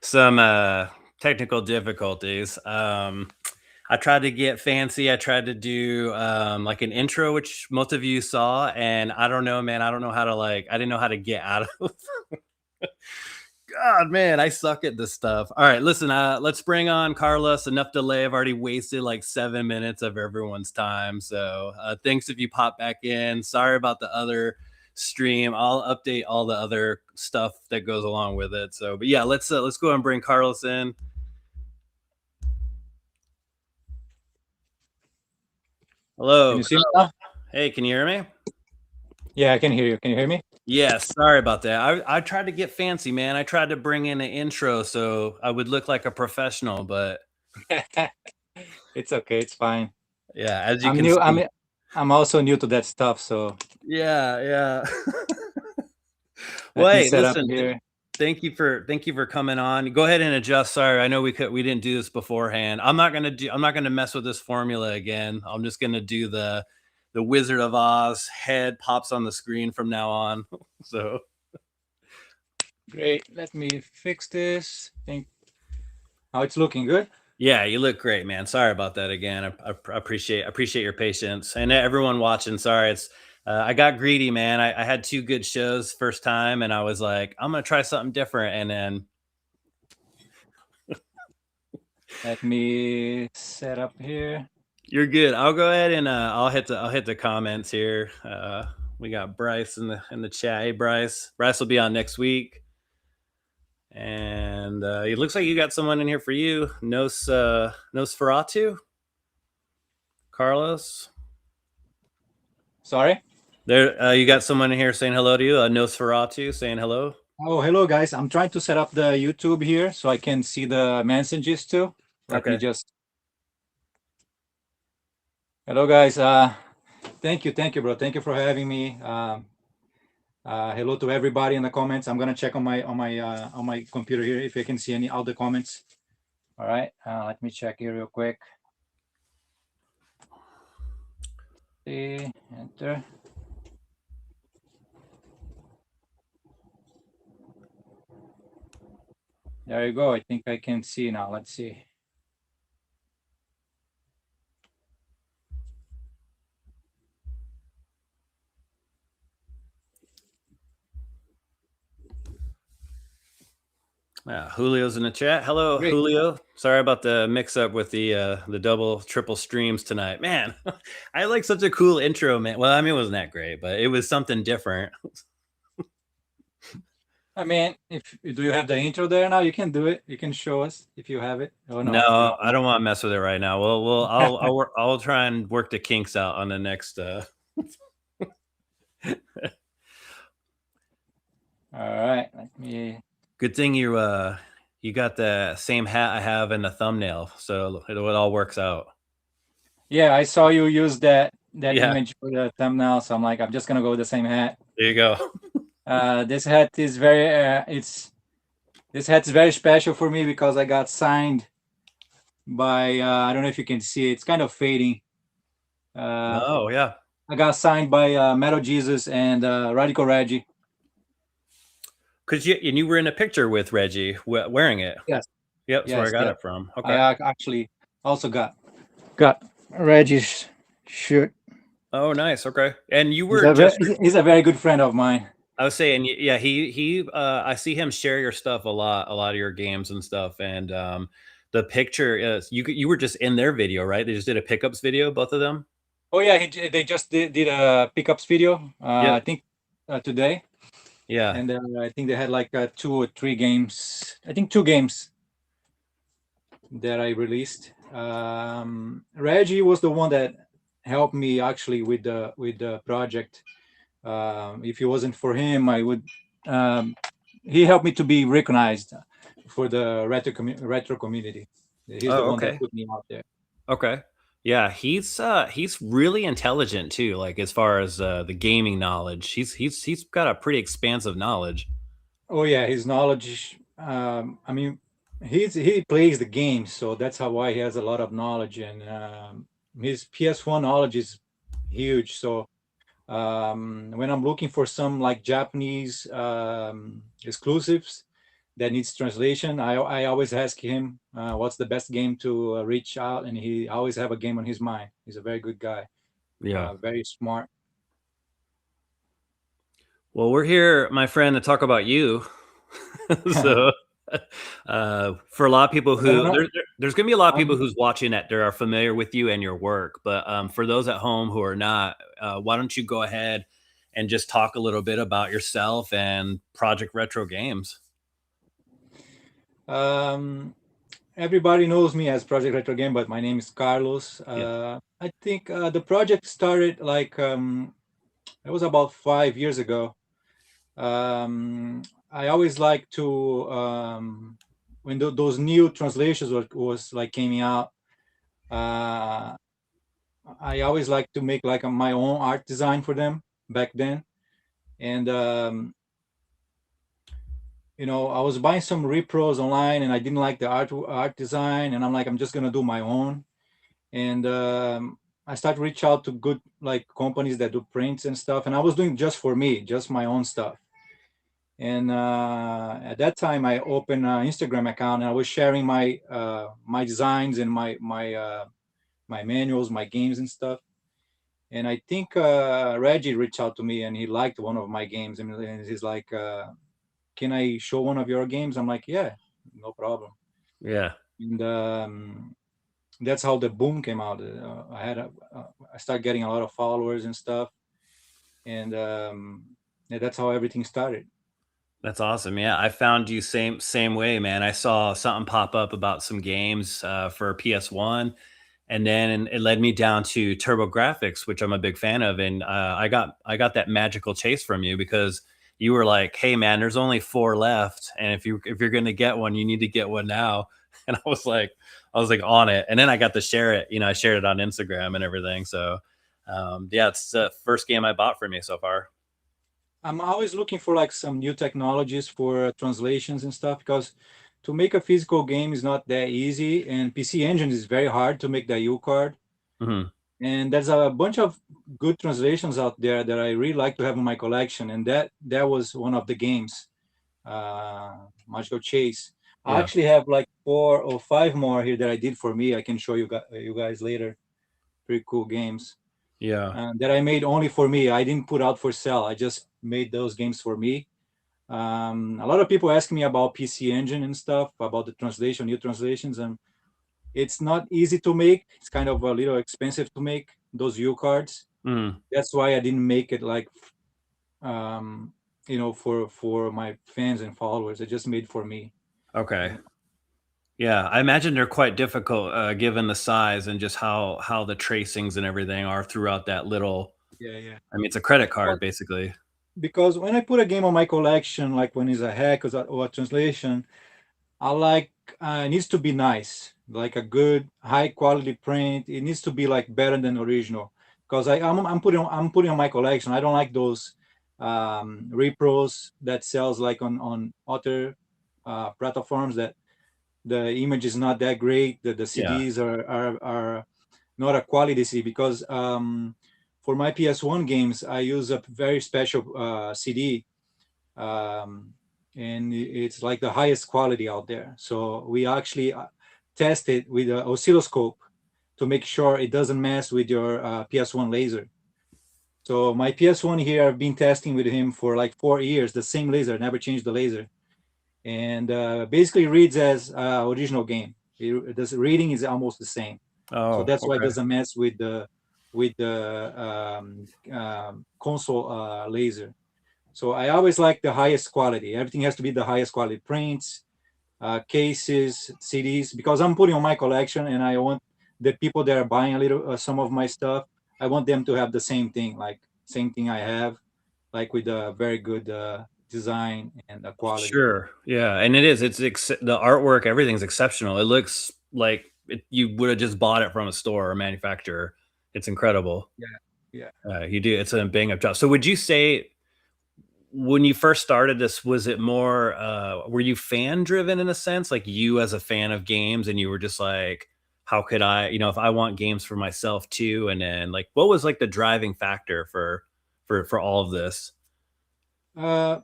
some technical difficulties. I tried to get fancy. I tried to do like an intro, which most of you saw, and I don't know, man. I don't know how to like. I didn't know how to get out of. God, man, I suck at this stuff. All right, listen. Let's bring on Carlos. Enough delay. I've already wasted like 7 minutes of everyone's time. So thanks if you pop back in. Sorry about the other stream. I'll update all the other stuff that goes along with it. So, but yeah, let's go and bring Carlos in. Can Hello. you see me now? Hey, can you hear me? Yeah, I can hear you. Can you hear me? Yes, sorry about that. I tried to get fancy, man. I tried to bring in an intro so I would look like a professional, but It's okay. It's fine. yeah, as you I'm can new. see. I'm also new to that stuff. So Yeah, yeah. Well, let me hey, set up listen, here. thank you for coming on. Go ahead and adjust. Sorry, I know we didn't do this beforehand. I'm not gonna mess with this formula again. I'm just gonna do the Wizard of Oz head pops on the screen from now on. So Great. Let me fix this. Think how it's looking good. yeah, you look great, man. Sorry about that again. I appreciate your patience, and everyone watching. Sorry, it's I got greedy, man. I had two good shows first time, and I was like, I'm gonna try something different, and then Let me set up here. you're good. I'll go ahead and I'll hit the comments here. We got Bryce in the chat. Hey, Bryce. Bryce will be on next week, and it looks like you got someone in here for you. Nosferatu, Carlos. Sorry. There, you got someone in here saying hello to you. Nosferatu saying hello. Oh, hello guys. I'm trying to set up the YouTube here so I can see the messages too. Let me Okay. just. Hello guys. Thank you, bro. Thank you for having me. Hello to everybody in the comments. I'm gonna check on my computer here if I can see any all the comments. All right, let me check here real quick. See, enter. There you go. I think I can see now. Let's see. Yeah, Julio's in the chat. Hello, Great. Julio. Sorry about the mix up with the double triple streams tonight. Man, I like such a cool intro, man. Well, I mean, it wasn't that great, but it was something different. I mean, if do you have the intro there now? You can do it. You can show us if you have it. Oh no, you No, don't. I don't want to mess with it right now. I'll try and work the kinks out on the next. All right, let me. Good thing you got the same hat I have in the thumbnail, so it all works out. Yeah, I saw you use that Yeah, image for the thumbnail, so I'm like, I'm just gonna go with the same hat. there you go. This hat is very this hat's very special for me because I got signed by I don't know if you can see it. It's kind of fading. Oh yeah. I got signed by Metal Jesus and Radical Reggie. Cause you were in a picture with Reggie wearing it. Yes. Yep, that's where I Yes, got yes. it from. I Okay. actually also got Reggie's shirt. Oh, nice. Okay. And you He's were just he's a very good friend of mine. I was saying, yeah, he I see him share your stuff a lot of your games and stuff. And the picture is you were just in their video, right? They just did a pickups video, both of them. Oh yeah, they just did a pickups video. Yep. I think today. Yeah. And I think they had like 2 or 3 games. I think 2 games that I released. Reggie was the one that helped me actually with the project. If it wasn't for him, I would. He helped me to be recognized for the retro community. He's the Oh, one that okay. put me out there. Okay. Yeah, he's really intelligent too, like as far as the gaming knowledge. He's got a pretty expansive knowledge. Oh yeah, his knowledge. I mean, he plays the game, so that's how why he has a lot of knowledge, and his PS1 knowledge is huge. So when I'm looking for some like Japanese exclusives, that needs translation, I always ask him what's the best game to reach out, and he always have a game on his mind. He's a very good guy, Yeah. very smart. Well, we're here, my friend, to talk about you. So, for a lot of people I don't who know. there's going to be a lot of people Um, who's watching that are familiar with you and your work, but for those at home who are not, why don't you go ahead and just talk a little bit about yourself and Project Retro Games? um, Everybody knows me as Project Retro Game, but my name is Carlos. Yeah. I think the project started like it was about 5 years ago. I always like to when those new translations was like coming out. Uh, I always like to make like my own art design for them back then, and I was buying some repros online, and I didn't like the art design, and I'm like, I'm just gonna do my own. And I started to reach out to good like companies that do prints and stuff, and I was doing just for me, just my own stuff. And at that time, I opened an Instagram account, and I was sharing my designs and my manuals, my games and stuff. And I think Reggie reached out to me, and he liked one of my games, and he's like, "Can I show one of your games?" I'm like, "Yeah, no problem." Yeah. And that's how the boom came out. I started getting a lot of followers and stuff, and yeah, that's how everything started. That's awesome. Yeah, I found you same way, man. I saw something pop up about some games for PS1, and then it led me down to TurboGrafx, which I'm a big fan of. And I got that magical chase from you because you were like, "Hey, man, there's only four left, and if you're gonna get one, you need to get one now." And I was like on it, and then I got to share it. I shared it on Instagram and everything. So, yeah, it's the first game I bought from you so far. I'm always looking for like some new technologies for translations and stuff, because to make a physical game is not that easy, and PC Engine is very hard to make the U card. Hmm. And there's a bunch of good translations out there that I really like to have in my collection, and that was one of the games, Magical Chase. I Yeah. actually have like 4 or 5 more here that I did for me. I can show you guys later. Pretty cool games Yeah. that I made only for me. I didn't put out for sale. I just made those games for me. A lot of people ask me about PC Engine and stuff, about the translation, new translations, and it's not easy to make. It's kind of a little expensive to make those U cards. Mm. That's why I didn't make it like um, for my fans and followers. I just made for me. Okay. Yeah, I imagine they're quite difficult, given the size and just how the tracings and everything are throughout that little. Yeah, yeah. I mean, it's a credit Well, card basically. because when I put a game on my collection, like when it's a hack or a translation, I like it needs to be nice, like a good high quality print. It needs to be like better than original, because I'm putting on my collection. I don't like those repros that sells like on other platforms that the image is not that great. That the Yeah. CDs are not a quality CD, because for my PS1 games I use a very special CD, um, and it's like the highest quality out there. So we actually test it with an oscilloscope to make sure it doesn't mess with your PS1 laser. So my PS1 here, I've been testing with him for like 4 years, the same laser, never changed the laser, and basically reads as original game. The reading is almost the same, so Oh, that's why it okay. doesn't mess with the console laser. So I always like the highest quality. Everything has to be the highest quality prints, cases, CDs, because I'm putting on my collection, and I want the people that are buying a little some of my stuff. I want them to have the same thing, like same thing I have, like with a very good design and quality. Sure. Yeah, and it is. The artwork. Everything's exceptional. It looks like you would have just bought it from a store or manufacturer. It's incredible. Yeah, yeah. You do. It's a bang up job. So, would you say when you first started this, was it more? Were you fan driven in a sense, like you as a fan of games, and you were just like, how could I, if I want games for myself too, and then like, what was like the driving factor for all of this? Uh,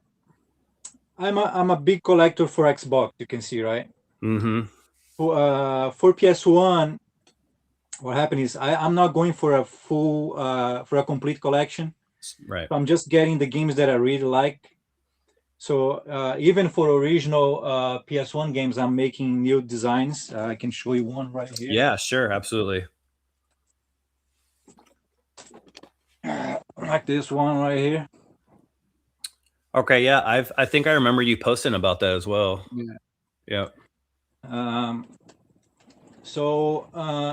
I'm a big collector for Xbox. You can see, right? Mm-hmm. For PS1, what happened is I'm not going for a for a complete collection. Right. So I'm just getting the games that I really like. So even for original PS1 games, I'm making new designs. I can show you one right here. Yeah, sure, absolutely. Like this one right here. Okay, yeah, I think I remember you posting about that as well. Yeah. Yeah. Um, so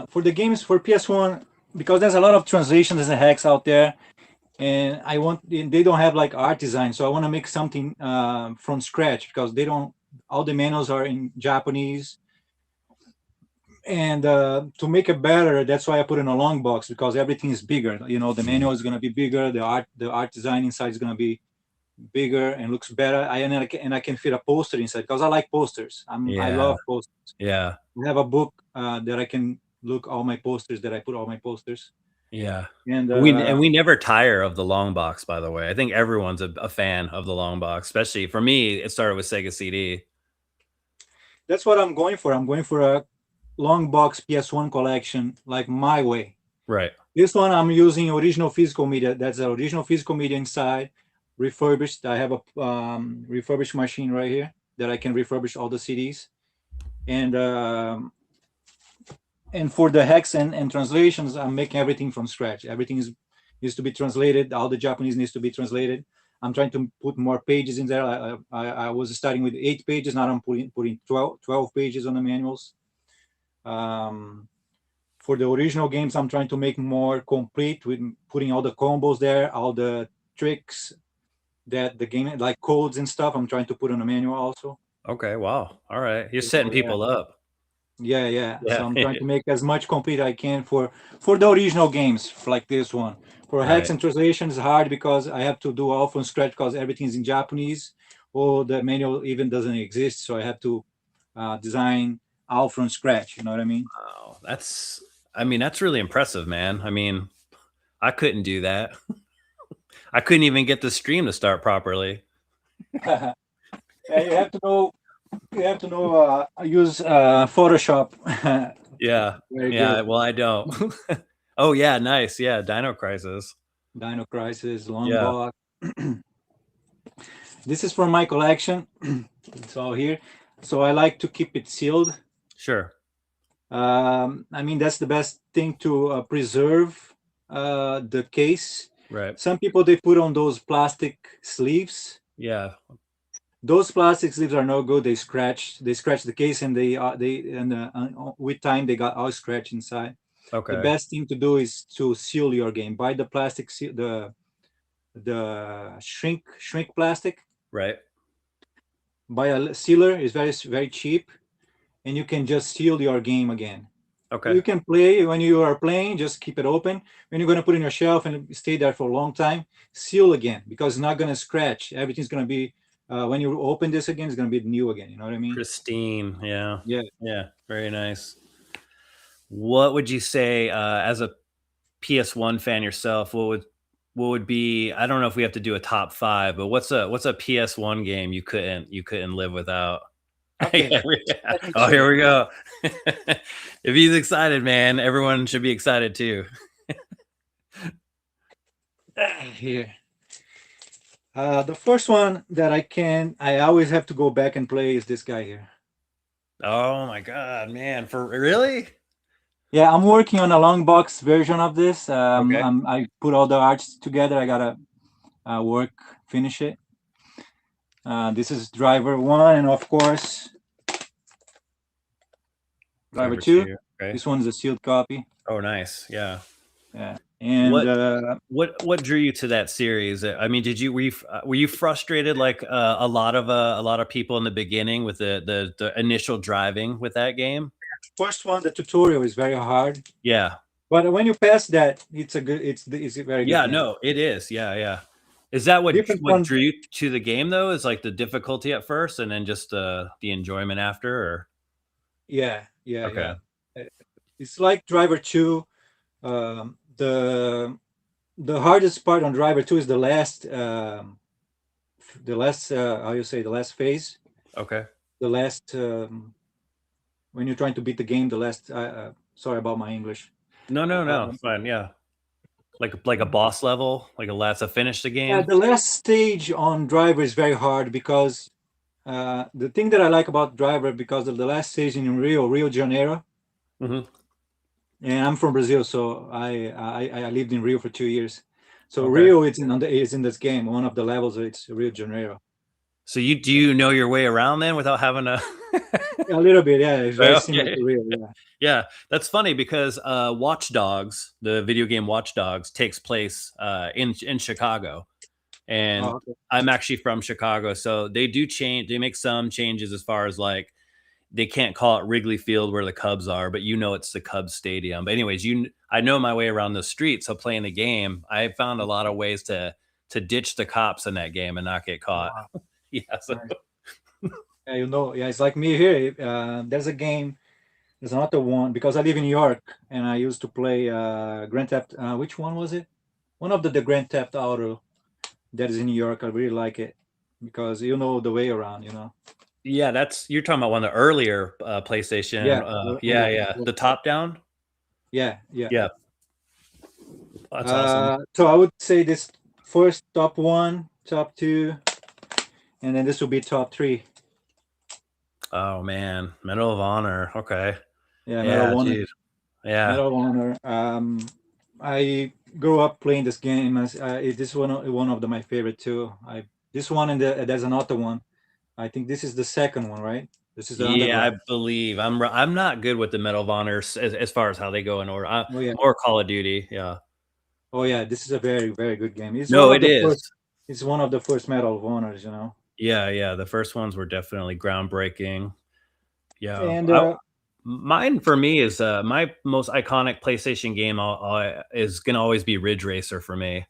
for the games for PS1, because there's a lot of translations and hacks out there, and they don't have like art design, so I want to make something from scratch because they don't. All the manuals are in Japanese, and to make it better, that's why I put in a long box because everything is bigger. You know, the manual is gonna be bigger. The art design inside is gonna be bigger and looks better. And I can fit a poster inside because I like posters. I Yeah. love posters. Yeah. I have a book that I can look all my posters that I put all my posters. Yeah. And We never tire of the long box, by the way. I think everyone's a fan of the long box, especially for me, it started with Sega CD. that's what I'm going for. I'm going for a long box PS1 collection, like my way. Right. This one I'm using original physical media. That's the original physical media inside, refurbished. I have a refurbished machine right here that I can refurbish all the CDs. And for the hex and translations, I'm making everything from scratch. Everything needs to be translated. All the Japanese needs to be translated. I'm trying to put more pages in there. I was starting with 8 pages. Now I'm putting 12 pages on the manuals. Um, for the original games, I'm trying to make more complete with putting all the combos there, all the tricks that the game, like codes and stuff, I'm trying to put on a manual also. Okay, wow. All right. You're setting So, yeah. people up. Yeah. Yeah. So I'm trying to make as much complete I can for the original games like this one. For hacks Right. and translation is hard because I have to do all from scratch because everything's in Japanese or the manual even doesn't exist. So I have to design all from scratch. You know what I mean? Wow. That's really impressive, man. I mean, I couldn't do that. I couldn't even get the stream to start properly. Yeah, you have to know. You have to know. Use Photoshop. Yeah. Very Yeah. good. Well, I don't. Oh, yeah. Nice. Yeah. Dino Crisis. Dino Crisis, Yeah. Longbox. This is from my collection. It's all here. So I like to keep it sealed. Sure. I mean, that's the best thing to preserve the case. Right. Some people they put on those plastic sleeves. Yeah. Those plastic sleeves are no good. They scratch the case, and with time they got all scratched inside. The Okay. best thing to do is to seal your game. Buy the plastic seal, the shrink plastic. Right. Buy a sealer. It's very cheap, and you can just seal your game again. Okay. You can play when you are playing, just keep it open. When you're going to put it in your shelf and stay there for a long time, seal again because it's not going to scratch. Everything's going to be when you open this again, it's going to be new again. You know what I mean? Pristine. Yeah. Yeah. Yeah. Very nice. What would you say as a PS1 fan yourself? What would be? I don't know if we have to do a top five, but what's a PS1 game you couldn't live without? Okay. Yeah. Let me Oh, check. here we go. If he's excited, man, everyone should be excited too. Here. The first one that I always have to go back and play is this guy here. Oh my god, man! For really? Yeah, I'm working on a long box version of this. Okay. I put all the arts together. I gotta finish it. This is driver one, and of course, driver two. two. Okay. This one is a sealed copy. Oh, nice. Yeah. Yeah, and What what drew you to that series? I mean, were you frustrated like a lot of people in the beginning with the initial driving with that game? first one, the tutorial is very hard, Yeah. but when you pass that, it's a very good Yeah, game. no, it is. Yeah, yeah. Is that Different what one. drew you to the game though? Is like the difficulty at first and then just the enjoyment after or Yeah. okay. Uh, It's like driver two. Um, the hardest part on driver two is the last how you say, the last phase, Okay. the last when you're trying to beat the game, the last. Sorry about my English. No, Um, it's fine. Yeah, like a boss level, like a last to finish the yeah, game. the last stage on Driver is very hard because the thing that I like about Driver, because of the last stage in Rio de Janeiro, Hmm. and I'm from Brazil, so I lived in Rio for 2 years. So Okay. Rio is in this game. One of the levels, it's Rio de Janeiro. So do you know your way around then without having to? A little bit, yeah. It's very similar Okay. to Rio, yeah. Yeah, that's funny because Watch Dogs, the video game Watch Dogs, takes place in Chicago, and Oh, okay. I'm actually from Chicago, so they do change. They make some changes as far as like they can't call it Wrigley Field where the Cubs are, but it's the Cubs Stadium. But anyways, I know my way around the street, so playing the game, I found a lot of ways to ditch the cops in that game and not get Oh, caught. wow. Yeah, so Nice. Yeah, yeah, it's like me here. There's a game. There's another one because I live in New York and I used to play Grand Theft. Which one was it? One of the Grand Theft Auto that is in New York. I really like it because you know the way around. yeah, that's you're talking about one of the earlier PlayStation. Yeah, Yeah, the top down. yeah, yeah. Yeah, that's awesome. So I would say this first top one, top two, and then this will be top three. Oh man, Medal of Honor. Okay. Yeah, Medal of Yeah, Honor. dude. Yeah. Medal of Honor. I grew up playing this game. This is one of my favorite too. This one and there's another one. I think this is the second one, right? This is the Yeah, I Underground. believe I'm not good with the Medal of Honor as far as how they go in order. Oh yeah, More Call of Duty. Yeah. oh yeah. This is a very very good game. It's one No, of it the is. first. It's one of the first Medal of Honors. Yeah. The first ones were definitely groundbreaking. Yeah. And Mine for me is my most iconic PlayStation game is gonna always be Ridge Racer for me.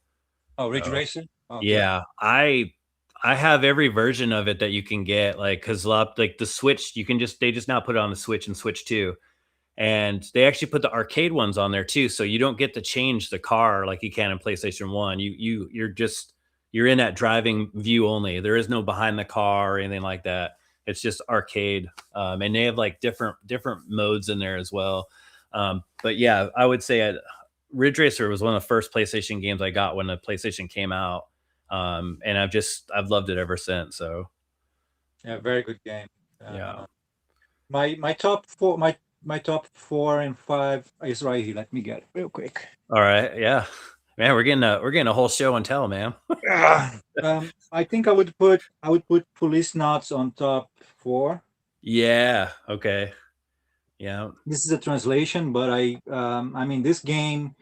oh, Ridge So, Racer. Okay. yeah, I have every version of it that you can get, like because like the Switch, they just now put it on the Switch and Switch 2, and they actually put the arcade ones on there too, so you don't get to change the car like you can in PlayStation One. You're in that driving view only. There is no behind the car or anything like that. It's just arcade, and they have like different modes in there as well. But yeah, I would say Ridge Racer was one of the first PlayStation games I got when the PlayStation came out, and I've loved it ever since. So Yeah, very good game. yeah. My top four, my top 4 and 5 is right here. Let me get it real quick. All right, yeah, man, we're getting a whole show and tell, man. I think I would put Police Knots on top 4. Yeah. Okay. Yeah. This is a translation, but I mean this game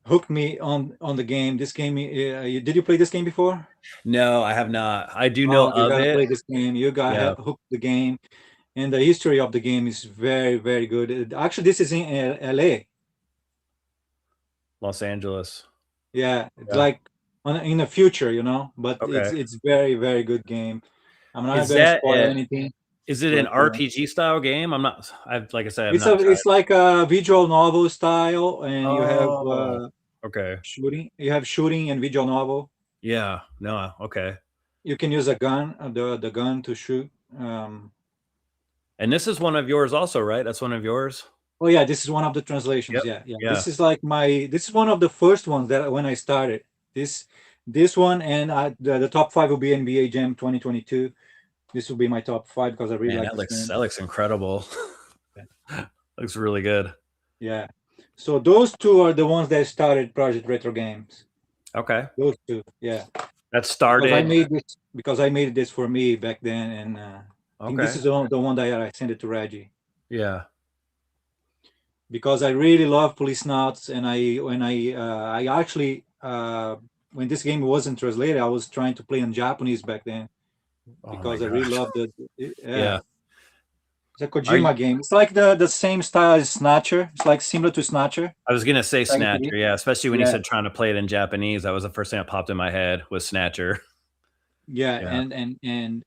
hooked me on the game. This game, did you play this game before? No, I have not. I do know Oh, you of gotta it. play this game. You got Yeah. hooked the game, and the history of the game is very very good. Actually, this is in LA. Los Angeles. Yeah, it's Yeah. like in the future, but Okay. it's very very good game. I'm not Is gonna that spoil anything, is it an but RPG style game? I've like I said, I've not tried. it's like a visual novel style, and you have Oh. Okay. shooting. You have shooting and visual novel. Yeah. No. Okay. You can use a gun, the gun to shoot. And this is one of yours also, right? That's one of yours? Oh yeah, this is one of the translations. Yep. Yeah, yeah. Yeah. This is one of the first ones that when I started this one, and the top 5 will be NBA Jam 2022. This will be my top 5 because I really Man, like this game. that looks incredible. Looks really good. Yeah. So those two are the ones that started Project Retro Games. Okay. Those two, yeah. That started. Because I made this for me back then, and I think this is the one that I sent it to Reggie. Yeah. Because I really love Police Knots, and I actually when this game wasn't translated, I was trying to play in Japanese back then because I really loved it. Yeah. It's a Kojima game. It's like the same style as Snatcher. It's like similar to Snatcher. I was gonna say Snatcher, yeah. Especially when you said trying to play it in Japanese, that was the first thing that popped in my head was Snatcher. Yeah. And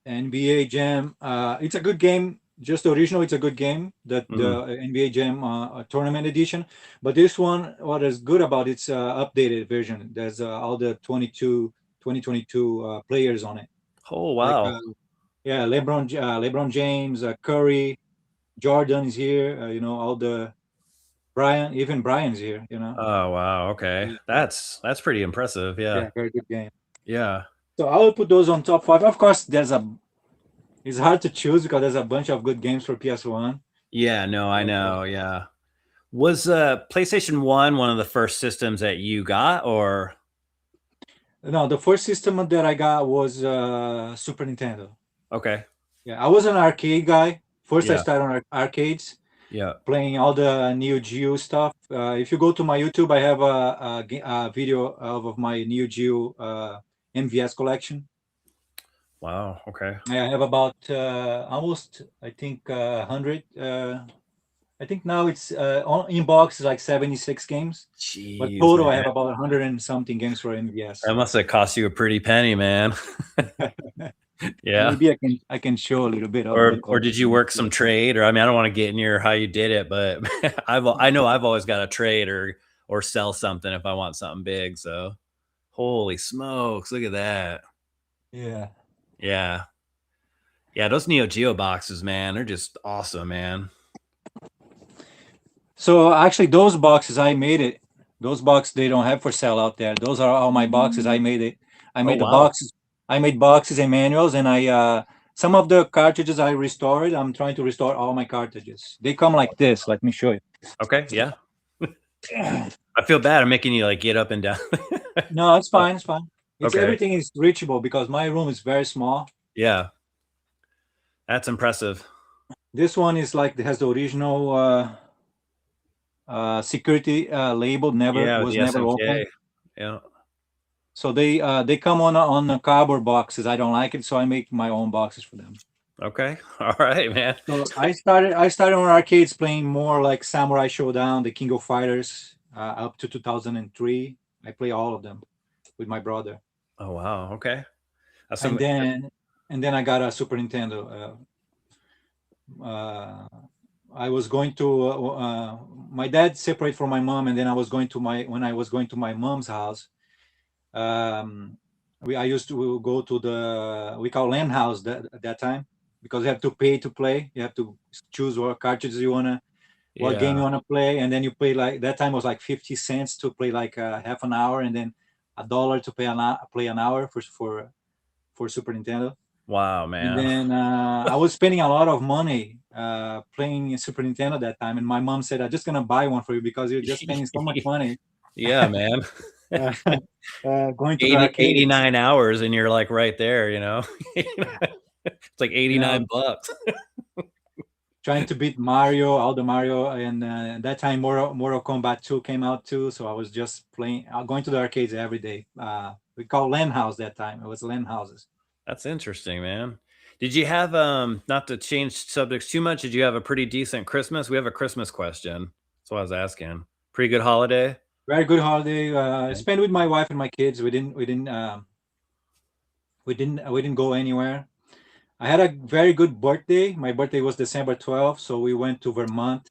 NBA Jam. It's a good game. Just the original, it's a good game. The NBA Jam tournament edition. But this one, what is good about it's updated version. There's all the 2022 players on it. Oh Like wow. yeah, LeBron James, Curry, Jordan is here. You know, all the Brian, even Brian's here. You know, Oh wow. Okay. yeah, That's pretty impressive. Yeah. yeah, very good game. Yeah. So I will put those on top five. Of course, it's hard to choose because there's a bunch of good games for PS1. Yeah, no, I But, know. Yeah. Was PlayStation 1 one of the first systems that you got or no, the first system that I got was Super Nintendo. okay. Yeah, I was an arcade guy. First, I Yeah. started on arcades, Yeah. playing all the Neo Geo stuff. If you go to my YouTube, I have a video of my Neo Geo MVS collection. Wow. Okay. I have about almost, I think, 100. I think now it's in box is like 76 games, but Jeez, total I man. have about 100 and something games for MVS. That must have cost you a pretty penny, man. Yeah. Maybe I can show a little bit of the Or did you collection. work some trade? Or I mean, I don't want to get in your how you did it, but I know I've always got to trade or sell something if I want something big. So holy smokes, look at that. Yeah. Yeah. Yeah, those Neo Geo boxes, man, they're just awesome, man. So actually, those boxes I made it. Those boxes they don't have for sale out there. Those are all my boxes. I made it. I Oh made the wow. boxes. I made boxes and manuals, and I some of the cartridges I restored. I'm trying to restore all my cartridges. They come like this. Let me show you. Okay, yeah. I feel bad. I'm making you like get up and down. No, it's fine. It's fine. It's Okay. everything is reachable because my room is very small. Yeah. That's impressive. This one is like it has the original security label. Never Yeah, with was the never SMK. open. Yeah. So they come on the cardboard boxes. I don't like it, so I make my own boxes for them. Okay. All right, man. So I started on arcades playing more like Samurai Showdown, the King of Fighters, up to 2003. I play all of them with my brother, Oh wow. Okay. That's and some then and then I got a Super Nintendo. Uh, I was going to my dad separated from my mom, and then I was going to my when I was going to my mom's house. Um, I used to go to the we call LAN house at that time because you have to pay to play. You have to choose what cartridges you wanna, what game you yeah. wanna play, and then you play like that time was like 50 cents to play like half an hour, and then $1 to play an hour for Super Nintendo. Wow, And man. then I was spending a lot of money playing Super Nintendo that time, and my mom said, "I'm just gonna buy one for you because you're just spending so much money Yeah, man. uh, going to the 80, arcades." 89 hours and you're like right there, you know. It's like You know, 89 bucks. trying to beat Mario, all the Mario, and that time Mortal Kombat 2 came out too. So I was just playing, going to the arcades every day. We call LAN house that time. It was LAN houses. That's interesting, man. Did you have not to change subjects too much, did you have a pretty decent Christmas? We have a Christmas question. That's what I was asking. Pretty good holiday? Very good holiday. Yeah. Spent with my wife and my kids. We didn't go anywhere. I had a very good birthday. My birthday was December 12th, so we went to Vermont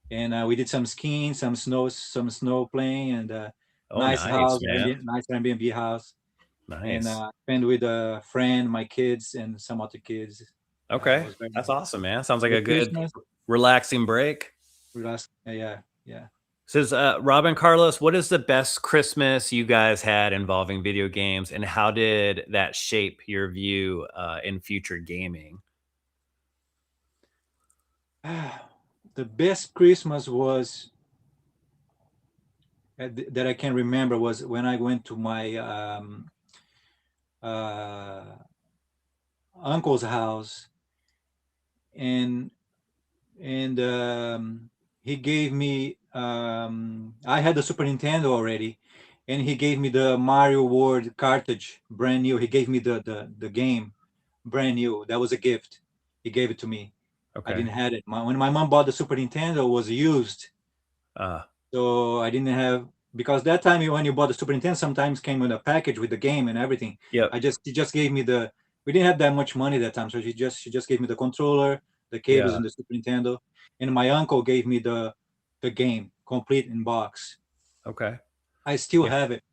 and we did some skiing, some snow playing, and Oh, nice, man. Nice Airbnb house, and Nice. spent with a friend, my kids, and some other kids. It Okay. was very That's nice. awesome, man. Sounds like a Good good Christmas. relaxing break. Relax. Yeah, yeah. Says Robin Carlos, what is the best Christmas you guys had involving video games, and how did that shape your view in future gaming? The best Christmas was that I can remember was when I went to my uh, uncle's house, and he gave me. I had the Super Nintendo already, and he gave me the Mario World cartridge, brand new. He gave me the game, brand new. That was a gift. He gave it to me. I Okay. didn't have it. When my mom bought the Super Nintendo, it was used, Uh, so I didn't have, because that time when you bought the Super Nintendo, sometimes came with a package with the game and everything. yep. She just gave me the. We didn't have that much money that time, so she just gave me the controller, the cables, Yeah. and the Super Nintendo, and my uncle gave me the game complete in box. Okay. I still Yeah. have it.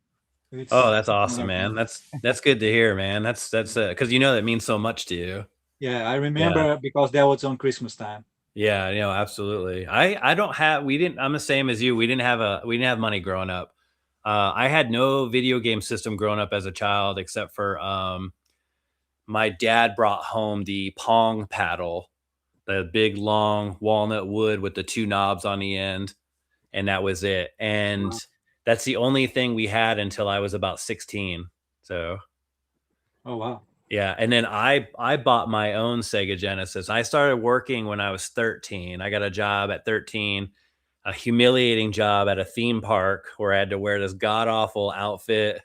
Oh, It's that's awesome, like man. That's good to hear, man. That's because you know that means so much to you. yeah, I Yeah. remember because that was on Christmas time. Yeah, you know, absolutely. I don't have we didn't I'm the same as you. We didn't have money growing up. I had no video game system growing up as a child except for my dad brought home the Pong paddle, the big long walnut wood with the two knobs on the end, and that was it. And Wow. that's the only thing we had until I was about 16. So Oh wow. yeah, and then I bought my own Sega Genesis. I started working when I was 13. I got a job at 13, a humiliating job at a theme park where I had to wear this god awful outfit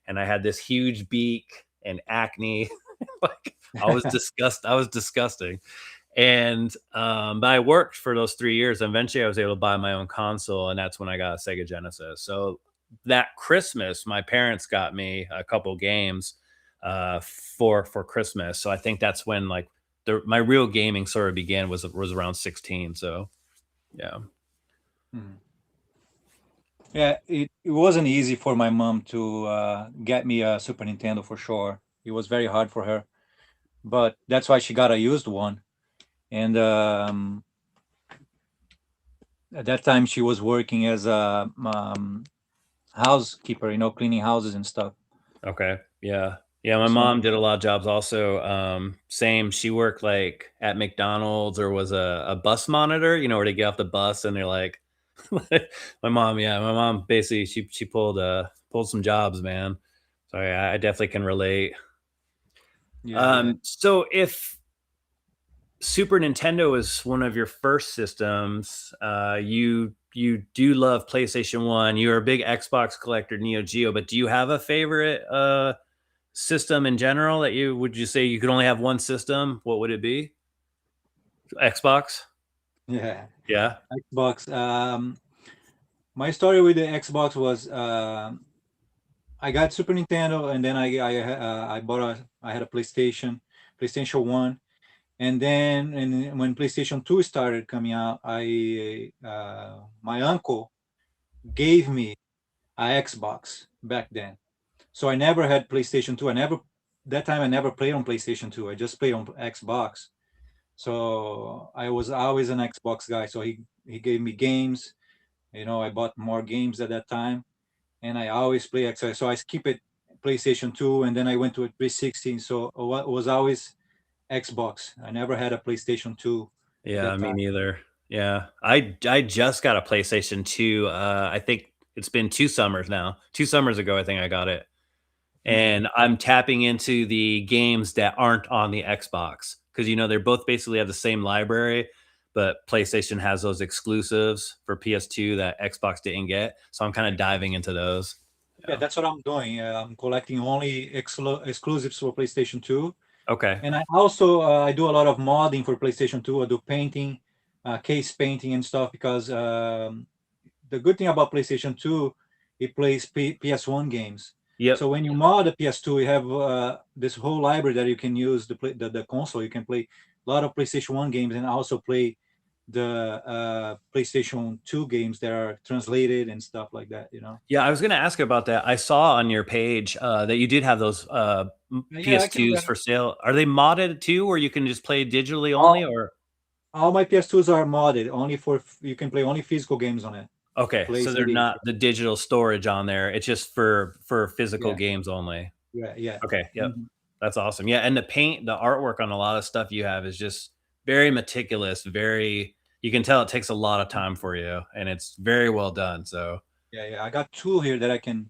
and I had this huge beak and acne. Like I was disgusting. And but I worked for those 3 years. And eventually I was able to buy my own console, and that's when I got a Sega Genesis. So that Christmas, my parents got me a couple games for Christmas. So I think that's when like my real gaming sort of began was around 16. So yeah. Mhm. Yeah, it wasn't easy for my mom to get me a Super Nintendo for sure. It was very hard for her, but that's why she got a used one. And at that time, she was working as a housekeeper, cleaning houses and stuff. Okay. Yeah. Yeah, my So mom did a lot of jobs also. Same. She worked like at McDonald's or was a bus monitor, you know, where they get off the bus and they're like my mom basically she pulled some jobs, man. So I definitely can relate. yeah, yeah. So if Super Nintendo is one of your first systems. You do love PlayStation One. You're a big Xbox collector, Neo Geo. But do you have a favorite system in general that you would you say you could only have one system? What would it be? Xbox. Yeah, Yeah. Xbox. My story with the Xbox was I got Super Nintendo, and then I bought I had a PlayStation One, and then when PlayStation Two started coming out, I my uncle gave me a Xbox back then. So I never had PlayStation Two. That time I never played on PlayStation Two. I just played on Xbox. So I was always an Xbox guy. So he gave me games. I bought more games at that time, and I always play Xbox. So I skip it PlayStation 2, and then I went to a 360. So it was always Xbox. I never had a PlayStation 2 at Yeah, that me time. neither. Yeah. I just got a PlayStation 2. I think it's been 2 summers now. 2 summers ago, I think I got it. Mhm. And I'm tapping into the games that aren't on the Xbox because you know they're both basically have the same library, but PlayStation has those exclusives for PS2 that Xbox didn't get. So I'm kind of diving into those. Yeah, Yeah. that's what I'm doing. I'm collecting only exclusives for PlayStation 2. Okay. And I also I do a lot of modding for PlayStation 2. I do painting, case painting and stuff because the good thing about PlayStation 2, it plays PS1 games. Yep. So when you mod the PS2, you have this whole library that you can use the console. You can play a lot of PlayStation 1 games and also play the PlayStation 2 games that are translated and stuff like that. Yeah, I was going to ask about that. I saw on your page that you did have those Yeah, I can. PS2s for sale. Are they modded too, or you can just play digitally only? All, Or all my PS2s are modded. Only you can play only physical games on it. okay, so Play they're CDs. not the digital storage on there. It's just for physical Yeah, games only. yeah, yeah. Okay, yep. Mhm. That's awesome. Yeah, and the artwork on a lot of stuff you have is just very meticulous, very you can tell it takes a lot of time for you and it's very well done. So, Yeah, yeah. I got two here that I can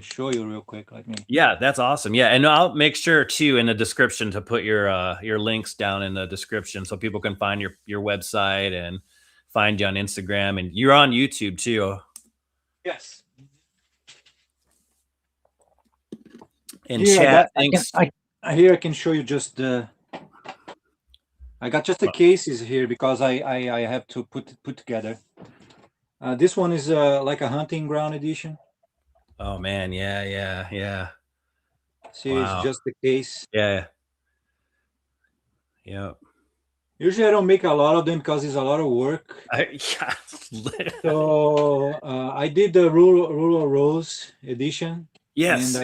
show you real quick. Let me. yeah, that's awesome. Yeah, and I'll make sure too in the description to put your links down in the description so people can find your website and find you on Instagram and you're on YouTube too. Yes. In Here I chat, got. thanks. Here I can show you just the. I got just the cases here because I have to put together. This one is like a hunting ground edition. Oh man, yeah, yeah, yeah. See, it's Wow. just the case. Yeah. Yep. Usually I don't make a lot of them because it's a lot of work. Yeah. So I did the rural rose edition. and Yes.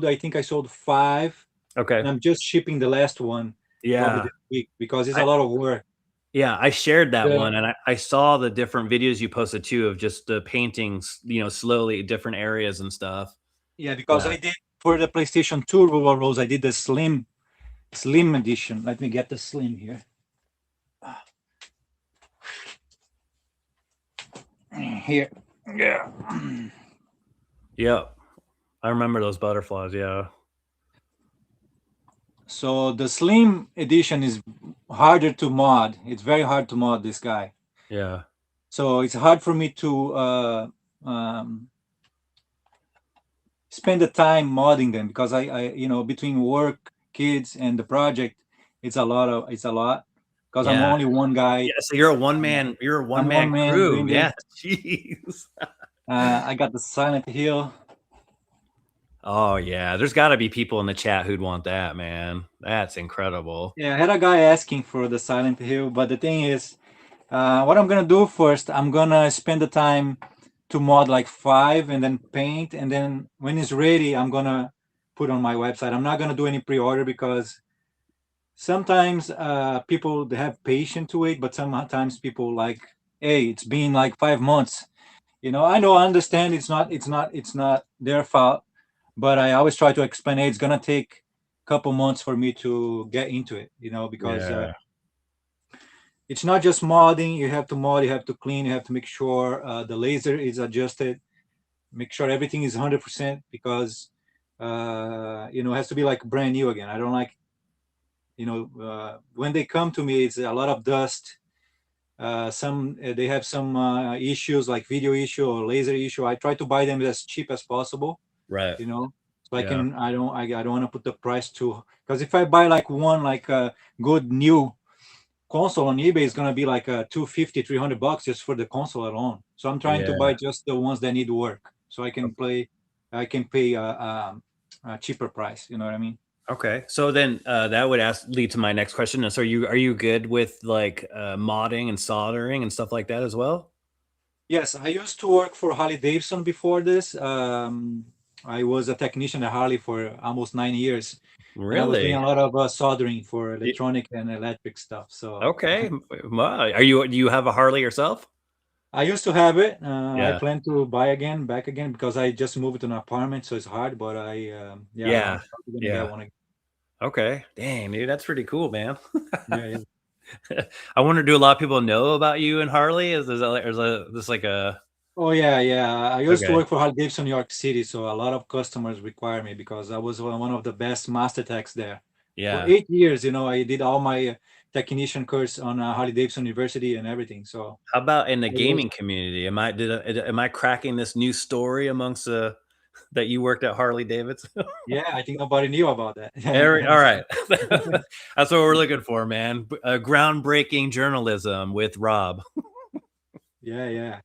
I think I sold 5, and Okay. I'm just shipping the last one probably Yeah. this week because it's I, a lot of work. yeah, I shared that The, one, and I saw the different videos you posted too of just the paintings, slowly different areas and stuff. yeah, because Yeah. I did for the PlayStation 2 Rural Rose, I did the slim edition. Let me get the slim here. Here. Yeah. Yep. I remember those butterflies. Yeah. So the slim edition is harder to mod. It's very hard to mod this guy. Yeah. So it's hard for me to um, spend the time modding them because between work, kids, and the project, it's a lot because I'm Yeah. only one guy. Yeah. So you're a one man. You're a one I'm man one man crew. doing this. Yeah. Jeez. I got the Silent Hill. Oh yeah. There's got to be people in the chat who'd want that, man. That's incredible. Yeah, I had a guy asking for the Silent Hill, but the thing is, what I'm gonna do first, I'm gonna spend the time to mod like 5 and then paint, and then when it's ready, I'm gonna put on my website. I'm not gonna do any pre-order because sometimes people they have patience to wait, but sometimes people like, hey, it's been like 5 months. I know, I understand it's not their fault, but I always try to explain, hey, it's gonna take a couple months for me to get into it, because Yeah. it's not just modding. You have to mod, you have to clean, you have to make sure the laser is adjusted, make sure everything is 100% because it has to be like brand new again. I don't like, when they come to me, it's a lot of dust. Some they have some issues like video issue or laser issue. I try to buy them as cheap as possible, Right. so I Yeah. can. I don't want to put the price too, because if I buy like one like a good new console on eBay, it's gonna be like 250, $300 just for the console alone. So I'm trying to buy Yeah. just the ones that need work, so I can pay a cheaper price. You know what I mean? Okay. So then that would lead to my next question. So are you good with like modding and soldering and stuff like that as well? Yes, I used to work for Harley Davidson before this. I was a technician at Harley for almost 9 years, and I was doing a Really? lot of soldering for Y- electronic and electric stuff. So Okay. Wow. Do you have a Harley yourself? I used to have it. I Yeah. plan to buy again, back again, because I just moved to an apartment, so it's hard. But I'm Yeah. probably gonna get Yeah. one again. Okay. Dang, dude, that's pretty cool, man. Yeah, yeah. I wonder, do a lot of people know about you and Harley? Is this like a Oh yeah, yeah. I used to okay? work for Harley Davidson, New York City, so a lot of customers require me because I was one of the best master techs there. For Yeah. 8 years, I did all my technician course on Harley Davidson University and everything. So How about in the I was, gaming community? Am I cracking this new story amongst that you worked at Harley Davidson? yeah, I think nobody knew about that. All right. That's what we're looking for, man. Groundbreaking journalism with Rob. Yeah, yeah.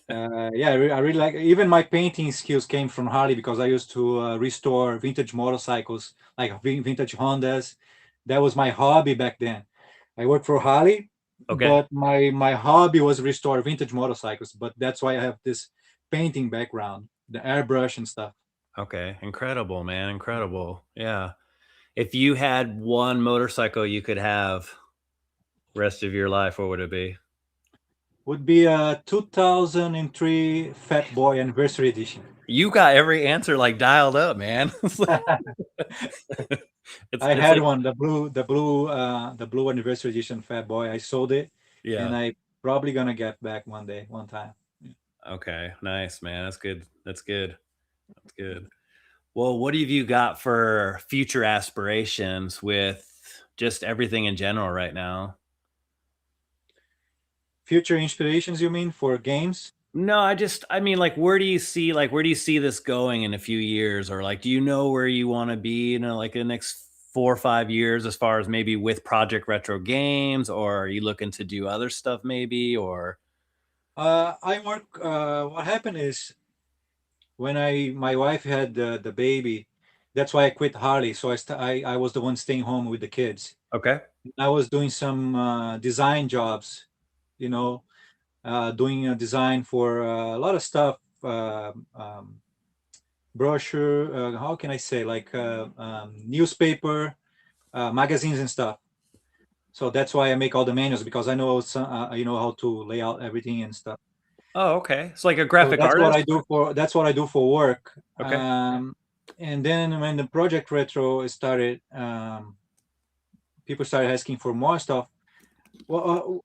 I really like, even my painting skills came from Harley because I used to restore vintage motorcycles, like vintage Hondas. That was my hobby back then. I worked for Harley, Okay. but my hobby was restore vintage motorcycles. But that's why I have this painting background, the airbrush and stuff. Okay. Incredible, man. Incredible. Yeah. If you had one motorcycle you could have rest of your life, what would it be? Would be a 2003 Fat Boy Anniversary Edition. You got every answer like dialed up, man. it's I it's had like one, the blue Anniversary Edition Fat Boy. I sold it, and yeah. I probably gonna get back one day, one time. Okay. Nice, man. That's good. That's good. That's good. Well, what have you got for future aspirations with just everything in general right now? Future inspirations, you mean, for games? No, I mean, like, where do you see this going in a few years? Or like, do you know where you want to be, like in the next 4 or 5 years as far as maybe with Project Retro Games, or are you looking to do other stuff maybe, or I work. What happened is when my wife had the baby, that's why I quit Harley. So I was the one staying home with the kids. okay. I was doing some design jobs, you know, doing a design for a lot of stuff. brochure. How can I say, like newspaper, magazines and stuff. So that's why I make all the manuals, because I know I know how to lay out everything and stuff. Oh, okay. It's like a So graphic artist. that's what I do for work. Okay. And then when the Project Retro started, people started asking for more stuff. Well,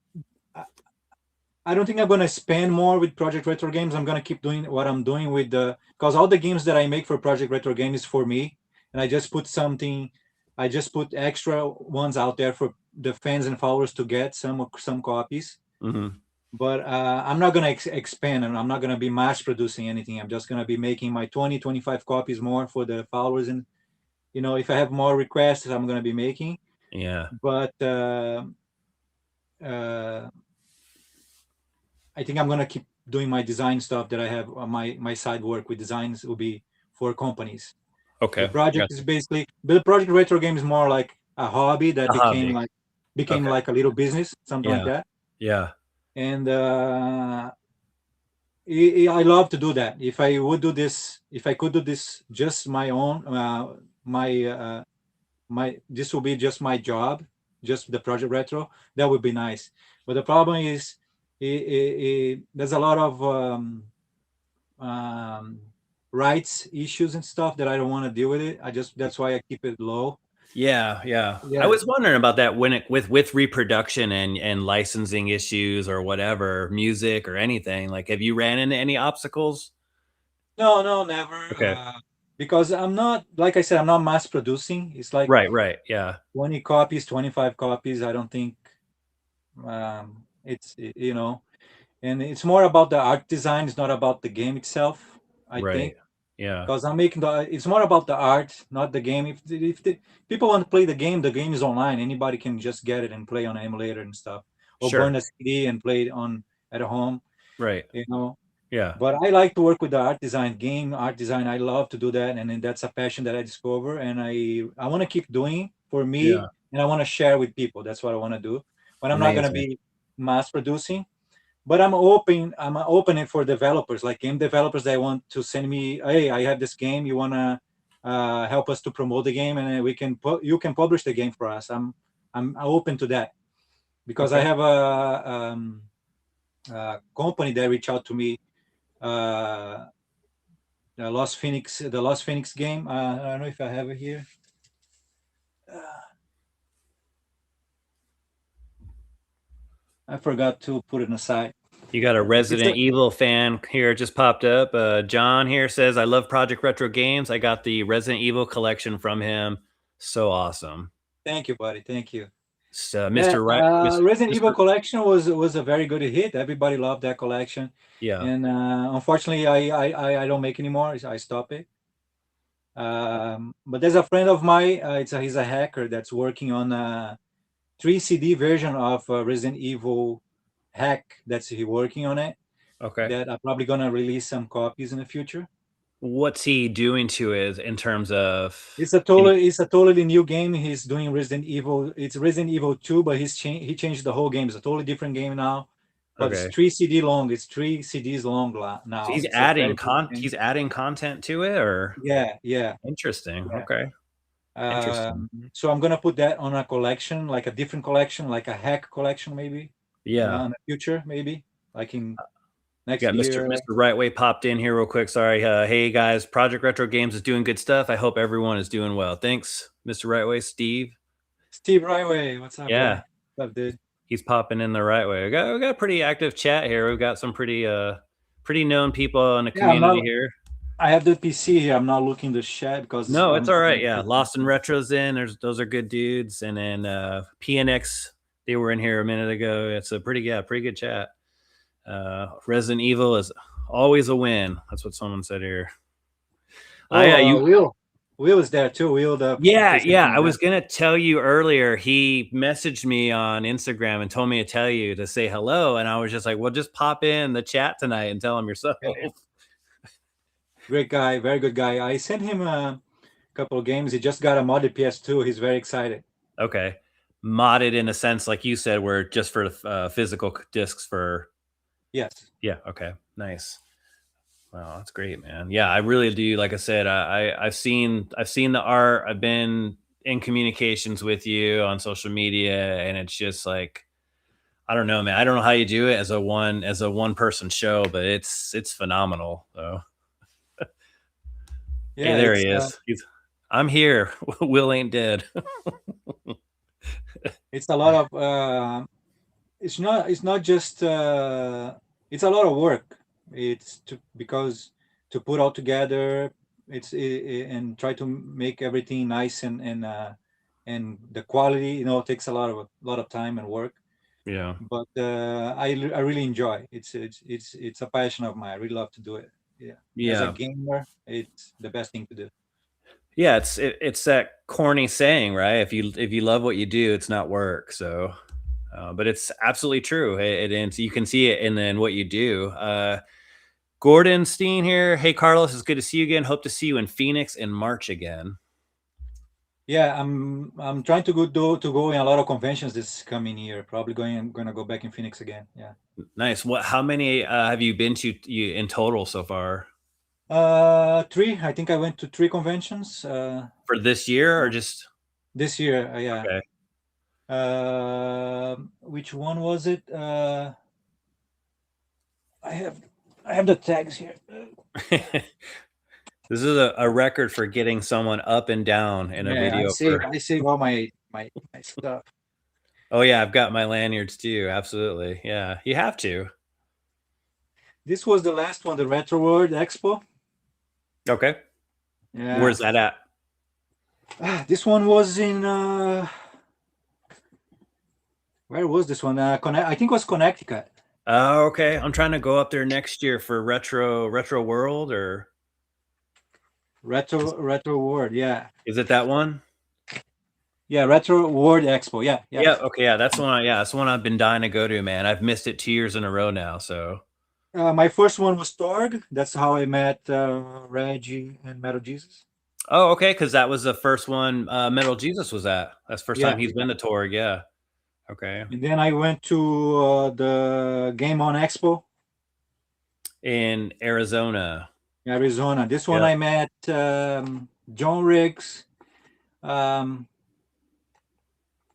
I don't think I'm gonna spend more with Project Retro games. I'm gonna keep doing what I'm doing with the, because all the games that I make for Project Retro games is for me, and I just put something, I just put extra ones out there for the fans and followers to get some copies. Mm-hmm. But I'm not gonna expand, and I'm not gonna be mass producing anything. I'm just gonna be making my 20, 25 copies more for the followers, and if I have more requests, I'm gonna be making. Yeah. But I think I'm gonna keep doing my design stuff that I have on my side work with designs will be for companies. The Okay. project is basically, but the Project Retro game is more like a hobby that A hobby. became Okay. like a little business, something like Yeah. that. Yeah. And I love to do that. If I would do this, if I could do this just my own, my this will be just my job, just the Project Retro. That would be nice. But the problem is, there's a lot of um, rights issues and stuff that I don't want to deal with it. That's why I keep it low. Yeah, yeah. I Yeah. was wondering about that when it with reproduction and licensing issues or whatever, music or anything. Like, have you ran into any obstacles? No, no, never. Okay. Because I'm not, like I said, I'm not mass producing. It's like Right, right. Yeah. 20 copies, 25 copies. I don't think it's, and it's more about the art design. It's not about the game itself, I Right. think. Yeah. Because it's more about the art, not the game. If the people want to play the game is online. Anybody can just get it and play on an emulator and stuff, or Sure. burn a CD and play it on at home. Right. You know. Yeah. But I like to work with the art design, game art design. I love to do that, and then that's a passion that I discover, and I want to keep doing for me, Yeah. and I want to share with people. That's what I want to do. But I'm not gonna Amazing. be mass producing. But I'm open it for developers, like game developers that want to send me, hey, I have this game, you wanna help us to promote the game, and then you can publish the game for us. I'm open to that, because I Okay. have a company that reached out to me, uh, the Lost Phoenix game. I don't know if I have it here. I forgot to put it aside. You got a It's Resident Evil fan here just popped up. John here says, I love Project Retro Games. I got the Resident Evil collection from him. So awesome. Thank you, buddy. Thank you. So, Yeah, Mr. Right, Resident Evil Mr. collection was a very good hit. Everybody loved that collection, Yeah. and unfortunately, I don't make anymore. I stop it. But there's a friend of mine. He's a hacker that's working on a 3 CD version of Resident Evil Hack. That's he working on it. Okay. That I'm probably gonna release some copies in the future. What's he doing to it in terms of It's a totally new game. He's doing Resident Evil. It's Resident Evil 2, but he changed the whole game. It's a totally different game now. But it's okay. 3 CD long. It's 3 CDs long So now. he's It's a very adding good game. he's adding content to it, or Yeah, yeah, interesting. yeah. Okay. Interesting. So I'm gonna put that on a collection, like a different collection, like a hack collection, maybe Yeah. in the future, maybe like in Yeah, next Mr. year. Mr. Rightway popped in here real quick. Sorry. Hey guys, Project Retro Games is doing good stuff. I hope everyone is doing well. Thanks, Mr. Rightway. Steve. Steve Ryway, what's up, Yeah, buddy? What's up, dude? he's popping in the right way. We got a pretty active chat here. We've got some pretty known people in the Yeah, community here. I have the PC here. I'm not looking the chat because No, it's all right. Yeah, Lost and Retro's in. Those are good dudes. And then PNX, they were in here a minute ago. It's a pretty good chat. Resident Evil is always a win. That's what someone said here. Will is there too. Will the Yeah. I was gonna tell you earlier. He messaged me on Instagram and told me to tell you to say hello, and I was just like, "Well, just pop in the chat tonight and tell him yourself." Yeah. Great guy, very good guy. I sent him a couple of games. He just got a modded PS2. He's very excited. Okay, modded in a sense, like you said, where just for physical discs for. Yes. Yeah. Okay. Nice. Wow, that's great, man. Yeah, I really do. Like I said, I've seen the art. I've been in communications with you on social media, and it's just like I don't know, man. I don't know how you do it as a one person show, but it's phenomenal. So hey, Yeah, there he is. I'm here. Will ain't dead. it's a lot of it's not just it's a lot of work. It's to because to put all together, and try to make everything nice and the quality, takes a lot of time and work. Yeah. But I really enjoy. It's a passion of mine. I really love to do it. Yeah, as a Yeah. gamer, it's the best thing to do. Yeah, it's that corny saying, right? If you love what you do, it's not work. So, but it's absolutely true. And you can see it in what you do. Gordon Steen here. Hey, Carlos, it's good to see you again. Hope to see you in Phoenix in March again. Yeah, I'm trying to go in a lot of conventions this coming year. Probably gonna go back in Phoenix again. Yeah. Nice. What? How many have you been to in total so far Three. I think I went to three conventions for this year, or just this year. Yeah. okay? Which one was it? I have I have the tags here. This is a record for getting someone up and down in a Yeah, I video save for. I save all my stuff. Oh yeah, I've got my lanyards too. Absolutely. Yeah, you have to. This was the last one, the Retro World Expo. Okay. Yeah. Where's that at? This one was in where was this one? I think it was Connecticut. Oh, okay. I'm trying to go up there next year for Retro World, or Retro World. Yeah. is it that one? Yeah, Retro World Expo. Yeah, yeah. Yeah. Okay. Yeah, that's the one. Yeah, that's the one I've been dying to go to, man. I've missed it 2 years in a row now. So. My first one was Torg. That's how I met Reggie and Metal Jesus. Oh, okay. Because that was the first one. Metal Jesus was at. That's the first Yeah. time he's been to Torg. Yeah. Okay. And then I went to the Game On Expo, In Arizona. Arizona. This one Yeah. I met John Riggs. John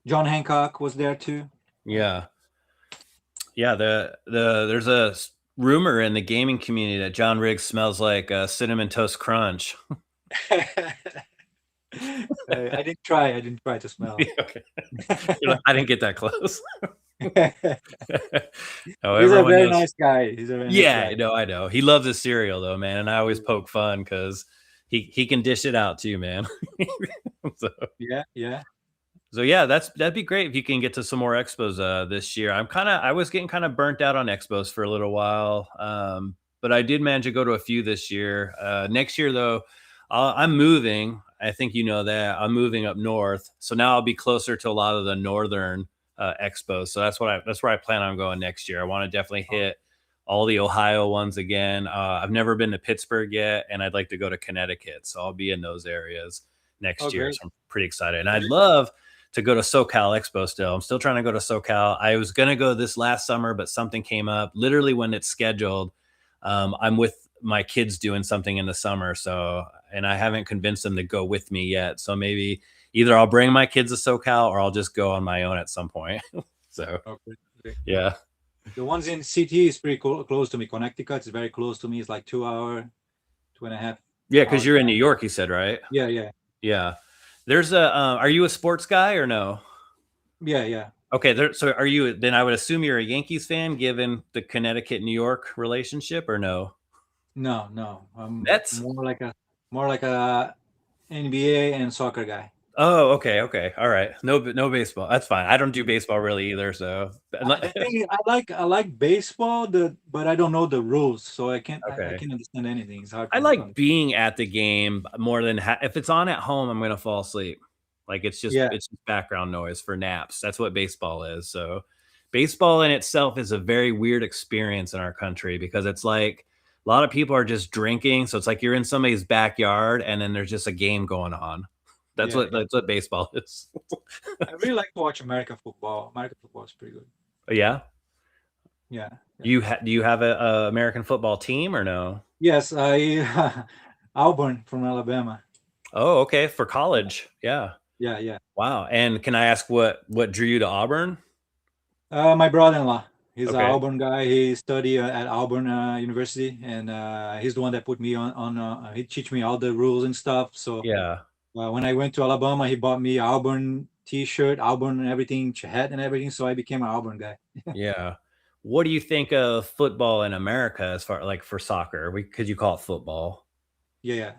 Hancock was there too. Yeah. Yeah. There's a rumor in the gaming community that John Riggs smells like cinnamon toast crunch. I didn't try. I didn't try to smell. Okay. I didn't get that close. He's Oh, a everyone very knows. nice guy. He's a very nice Yeah, guy. I know. He loves his cereal though, man. And I always poke fun because he can dish it out too, man. so, Yeah, yeah. so yeah, that'd be great if you can get to some more expos this year. I was getting kind of burnt out on expos for a little while. But I did manage to go to a few this year. Next year though, I'm moving. I think you know that I'm moving up north, so now I'll be closer to a lot of the northern expos. So that's where I plan on going next year. I want to definitely hit all the Ohio ones again. I've never been to Pittsburgh yet, and I'd like to go to Connecticut. So I'll be in those areas next Oh, year. great. So I'm pretty excited, and I'd love to go to SoCal Expo still. I'm still trying to go to SoCal. I was going to go this last summer, but something came up literally when it's scheduled. I'm with my kids doing something in the summer. So, and I haven't convinced them to go with me yet. So maybe either I'll bring my kids to SoCal or I'll just go on my own at some point. So, Okay. yeah. The ones in CT is pretty close to me. Connecticut is very close to me. It's like 2 hour, 2.5. Yeah. Cause you're in New York, you said, right? Yeah, yeah. Yeah. There's are you a sports guy or no? Yeah, yeah. Okay. So are you, then I would assume you're a Yankees fan given the Connecticut, New York relationship, or no? No, no. I'm Mets? more like a NBA and soccer guy. Oh, okay. Okay. All right. No baseball. That's fine. I don't do baseball really either. So, The thing is, I like baseball, but I don't know the rules, so I can't okay. understand anything. It's hard I for me to like being at the game more than if it's on at home, I'm going to fall asleep. Like Yeah, it's just background noise for naps. That's what baseball is. So baseball in itself is a very weird experience in our country because it's like a lot of people are just drinking. So it's like you're in somebody's backyard and then there's just a game going on. yeah, yeah. That's what baseball is. I really like to watch American football. American football is pretty good. Yeah. Yeah, yeah. Do you have a American football team or no? Yes, I Auburn from Alabama. Oh, okay, for college. Yeah. Yeah, yeah. Wow. And can I ask what drew you to Auburn? My brother-in-law, he's an Okay. Auburn guy. He studied at Auburn University, and he's the one that put me on. He teach me all the rules and stuff. So Yeah. when I went to Alabama, he bought me Auburn T-shirt, Auburn and everything, hat and everything. So I became an Auburn guy. Yeah. What do you think of football in America as far like for soccer? We could you call it football? Yeah, yeah.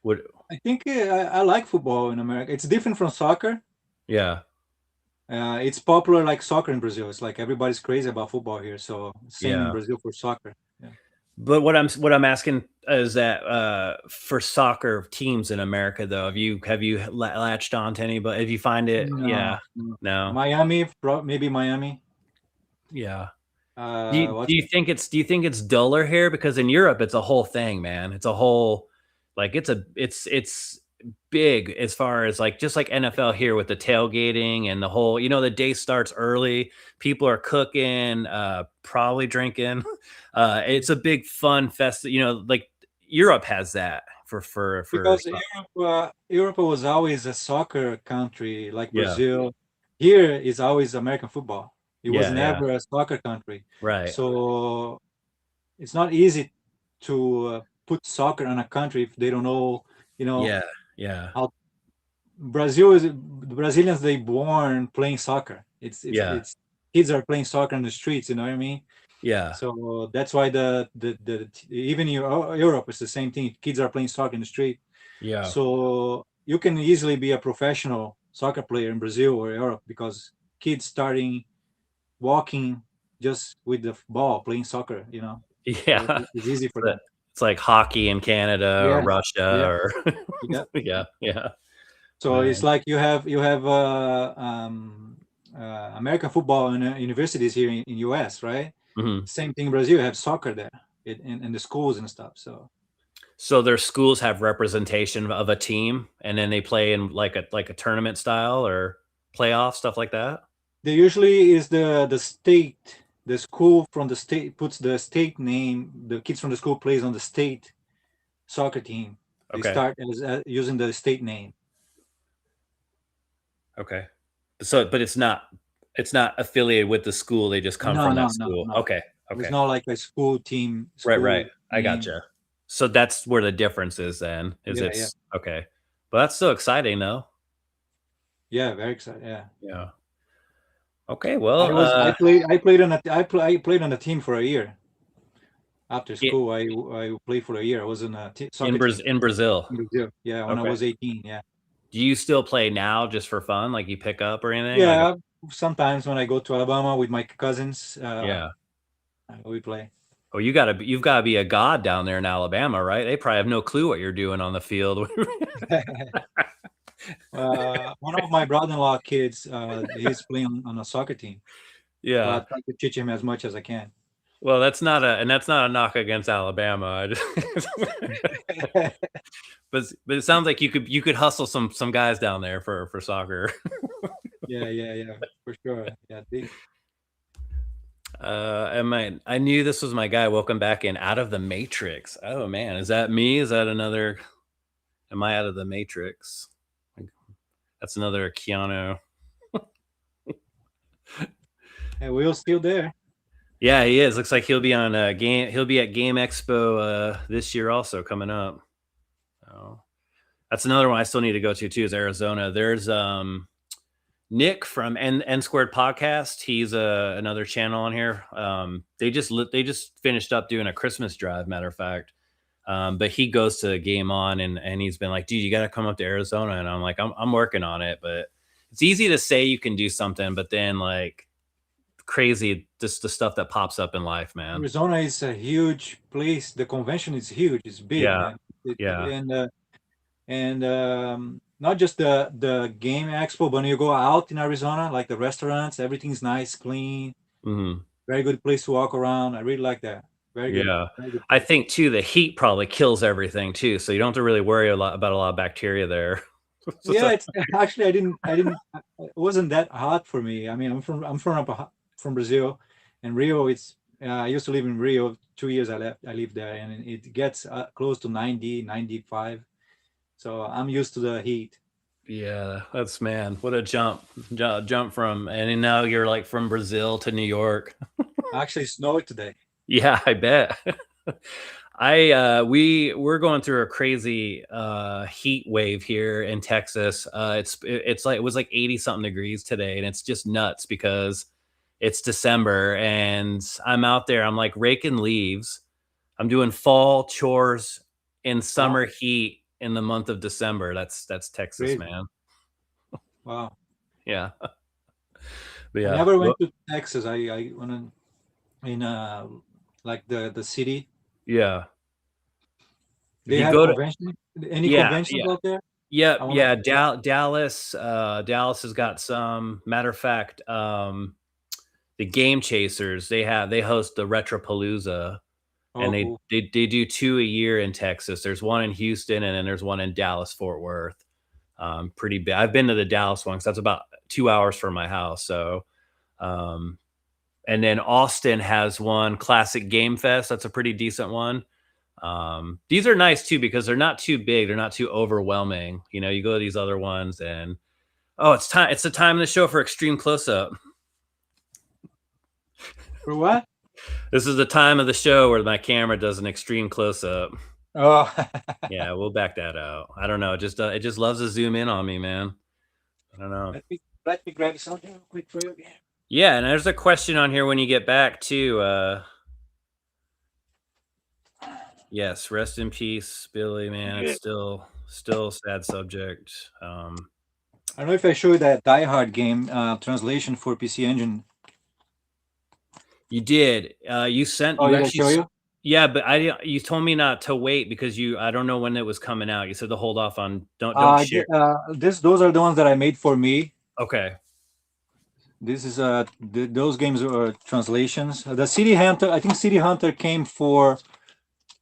Would I think I like football in America. It's different from soccer. yeah. It's popular like soccer in Brazil. It's like everybody's crazy about football here. So same in Yeah. Brazil for soccer. Yeah. But what I'm asking is that for soccer teams in America though, have you latched on to anybody? If you find it, yeah, No, no. no, Miami, maybe Miami. yeah. Do you, do What's you think it's do you think it's duller here? Because in Europe, it's a whole thing, man. It's a whole like it's big as far as like just like NFL here with the tailgating and the whole, the day starts early. People are cooking, probably drinking. It's a big fun fest, like Europe has that for because Europe was always a soccer country like yeah. Brazil. Here is always American football. It was Yeah, yeah. never a soccer country. Right. So it's not easy to put soccer in a country if they don't know, Yeah, yeah. how Brazil is. The Brazilians, they born playing soccer. Yeah. It's kids are playing soccer on the streets. You know what I mean? Yeah. So that's why the even in Europe it's the same thing. Kids are playing soccer in the street. Yeah. So you can easily be a professional soccer player in Brazil or Europe because kids starting walking just with the ball playing soccer. So Yeah. it's easy for But them. it's like hockey in Canada or Yeah, Russia yeah, or yeah. yeah, yeah. So it's Nice. like you have American football in universities here in US, right? Mhm. Same thing in Brazil. You have soccer there in the schools and stuff. So So their schools have representation of a team, and then they play in like a tournament style or playoff stuff like that? they usually is the state, the school from the state puts the state name. The kids from the school plays on the state soccer team. They Okay. start as using the state name. Okay. So but it's not affiliated with the school, they just come No, from no, that no, school. no. Okay. There's Okay. not like a school team, Right, right. school I name. gotcha. So that's where the difference is then, is Yeah, yeah, it's okay. But that's still exciting though. yeah. Very excited. Yeah. Yeah. Okay, well, I played on the team for a year. After I school, I played for a year. I was on a soccer team In Brazil. in Brazil. Yeah, when I Okay. was 18. Yeah, Do you still play now just for fun? Like you pick up or anything? Like yeah. Sometimes when I go to Alabama with my cousins, yeah. we play. Oh, you've gotta be a god down there in Alabama, right? They probably have no clue what you're doing on the field. One of my brother-in-law kids, he's playing on a soccer team, so I Yeah. try to teach him as much as I can. Well, that's not a knock against Alabama. I just but it sounds like you could hustle some guys down there for soccer. Yeah, yeah, yeah, for sure. Yeah, I knew this was my guy. Welcome back in out of the Matrix. Oh man, is that me? Is that another? Am I out of the Matrix? That's another Keanu. and we're still there. Yeah, he is. Looks like he'll be on game. He'll be at Game Expo this year, also coming up. Oh, that's another one I still need to go to too. Is Arizona? There's Nick from N Squared Podcast. He's another channel on here. They just finished up doing a Christmas drive. Matter of fact, but he goes to Game On and he's been like, dude, you got to come up to Arizona. And I'm like, I'm working on it, but it's easy to say you can do something, but then like crazy, just the stuff that pops up in life, man. Arizona is a huge place. The convention is huge. It's big, Yeah, man. yeah, And not just the game expo, but when you go out in Arizona, like the restaurants, everything's nice, clean, hmm very good place to walk around. I really like that. yeah. Very good I place. think too the heat probably kills everything too, so you don't have to really worry about a lot of bacteria there. Yeah, it's actually it wasn't that hot for me. I mean, I'm from Brazil, and Rio, it's I used to live in Rio. 2 years I lived there, and it gets close to 90, 95. So I'm used to the heat. Yeah, that's man. What a jump from, and now you're like from Brazil to New York. Actually, snowed today. Yeah, I bet. We're going through a crazy heat wave here in Texas. It's like it was like 80 something degrees today, and it's just nuts because it's December and I'm out there. I'm like raking leaves. I'm doing fall chores in Wow, summer heat in the month of December. That's Texas, crazy. man. Wow. Yeah. But I yeah. never Well, went to Texas. I went in like the city. yeah. If They you have go to convention. Any yeah, conventions yeah. out there? Yep, I want yeah, to. Dallas has got some. Matter of fact, the Game Chasers, they host the Retropalooza, and Oh, cool. they do 2 a year in Texas. There's one in Houston, and then there's one in Dallas Fort Worth. Pretty big. I've been to the Dallas one 'cause that's about 2 hours from my house, so, um and then Austin has one, Classic Game Fest, that's a pretty decent one. These are nice too because they're not too big, they're not too overwhelming. You know, you go to these other ones and oh, it's the time of the show for extreme close up. For what? This is the time of the show where my camera does an extreme close up. Oh, Yeah, we'll back that out. I don't know, it just loves to zoom in on me, man. I don't know. let me grab something real quick for you again. Yeah, and there's a question on here when you get back too. Yes, rest in peace, Billy, man. It's still a sad subject. I don't know if I showed you that Die Hard game translation for PC Engine. You did. You sent. Oh, You did I actually. show you? Yeah, but you told me not to wait because I don't know when it was coming out. You said to hold off on. Don't share. Those are the ones that I made for me. Okay. This is those games are translations. The City Hunter, I think City Hunter came for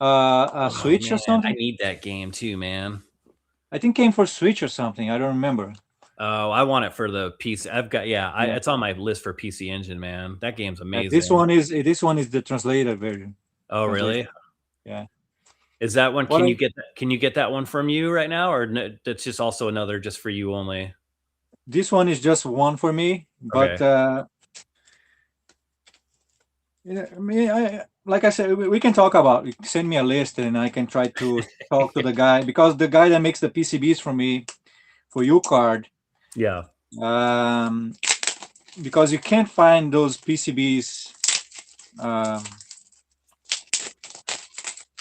a Oh Switch or man, I something. need that game too, man. I think came for Switch or something. I don't remember. Oh, I want it for the PC. I've got yeah. Yeah. It's on my list for PC Engine, man. That game's This amazing. one is the translated version. Oh Translation. really? Yeah. Is that one? What Can I- you get that? Can you get that one from you right now, or that's just also another just for you only? This one is just one for me, but Okay. yeah, I mean, like I said, we can talk about. Send me a list, and I can try to talk to the guy because the guy that makes the PCBs for me for UCard. Yeah. Because you can't find those PCBs.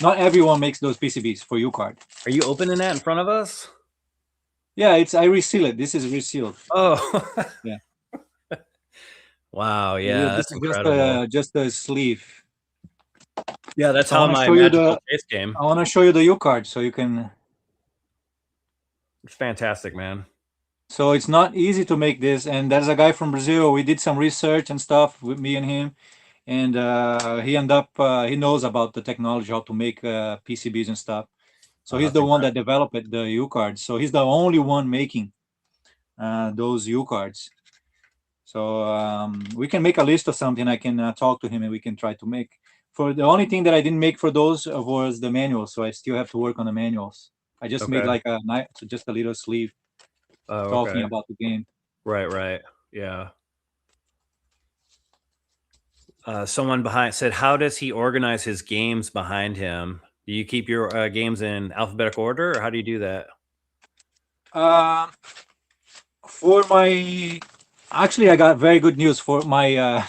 Not everyone makes those PCBs for UCard. Are you opening that in front of us? Yeah, I reseal it. This is resealed. Oh. Yeah. Wow. Yeah, This that's is incredible. just a sleeve. Yeah, that's So I how want to my show you Magical Chase came. I want to show you the UCard so you can. It's fantastic, man. So it's not easy to make this, and there's a guy from Brazil. We did some research and stuff with me and him, and he knows about the technology, how to make PCBs and stuff. So Oh, he's that's the one incredible. that developed the UCard. So he's the only one making those UCards. So we can make a list of something. I can talk to him and we can try to make. For the only thing that I didn't make for those was the manuals, so I still have to work on the manuals. I just made Okay. like just a little sleeve Oh, talking okay. about the game. Right. Yeah. Someone behind said, "How does he organize his games behind him? Do you keep your games in alphabetical order, or how do you do that?" For my, actually, I got very good news for my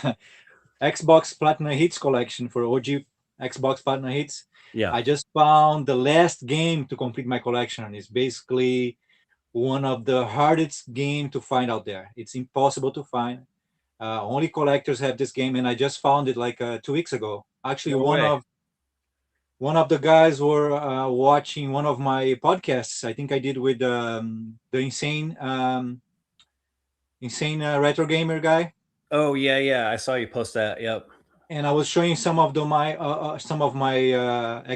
Xbox Platinum Hits collection for OG Xbox Platinum Hits. Yeah. I just found the last game to complete my collection. It's basically one of the hardest game to find out there. It's impossible to find. Only collectors have this game, and I just found it like 2 weeks ago. Actually, No way. one of the guys were watching one of my podcasts. I think I did with the insane retro gamer guy, Oh yeah. I saw you post that. Yep. and I was showing some of my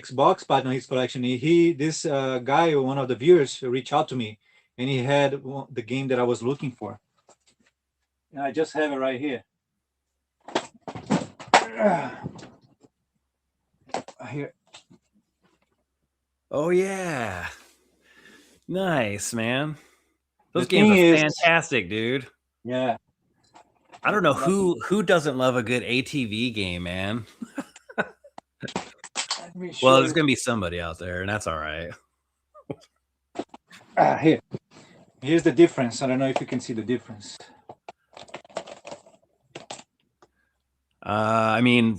Xbox Platinum Hits collection. This guy, one of the viewers, reached out to me, and he had the game that I was looking for. And I just have it right here. Here. Oh yeah, nice, man. Those The games thing are is, fantastic, dude. yeah. I don't know Let who doesn't love a good ATV game, man. me Well, show there's you. gonna be somebody out there, and that's all right. Here. Here's the difference. I don't know if you can see the difference. I mean,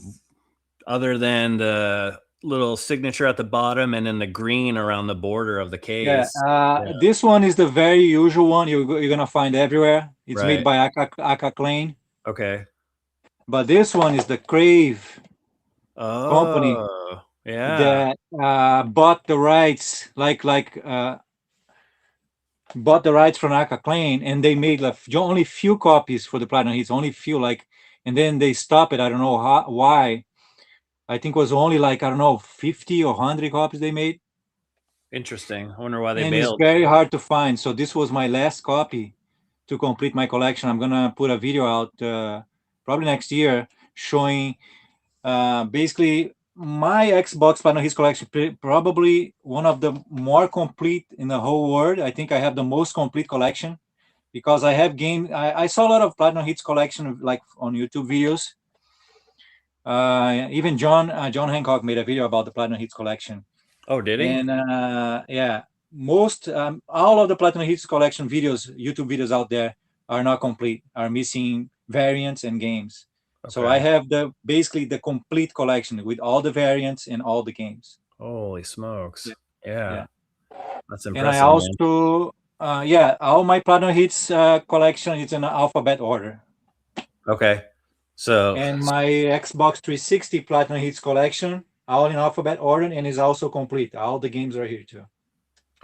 other than the little signature at the bottom and then the green around the border of the Yeah, case. Yeah. this one is the very usual one you're gonna find everywhere. It's made Right. by Aka Klein, Okay. but this one is the Crave company Oh, yeah. that bought the rights, bought the rights from Aka Klein, and they made like only few copies for the Platinum Hits, only few and then they stopped it. I don't know why. I think it was only I don't know 50 or 100 copies they made. Interesting. I wonder why they And it's bailed. very hard to find. So this was my last copy to complete my collection. I'm gonna put a video out probably next year showing basically my Xbox Platinum Hits collection. Probably one of the more complete in the whole world. I think I have the most complete collection because I have game. I saw a lot of Platinum Hits collection like on YouTube videos. Even John Hancock made a video about the Platinum Hits collection. Oh, did he? And yeah, most all of the Platinum Hits collection videos, YouTube videos out there are not complete, are missing variants and games. So I Okay. have basically the complete collection with all the variants and all the games. Holy smokes. Yeah. Yeah. That's And I impressive, man. also all my Platinum Hits collection is in alphabet order. Okay. So And my Xbox 360 Platinum Hits collection, all in alphabet order, and is also complete. All the games are here too.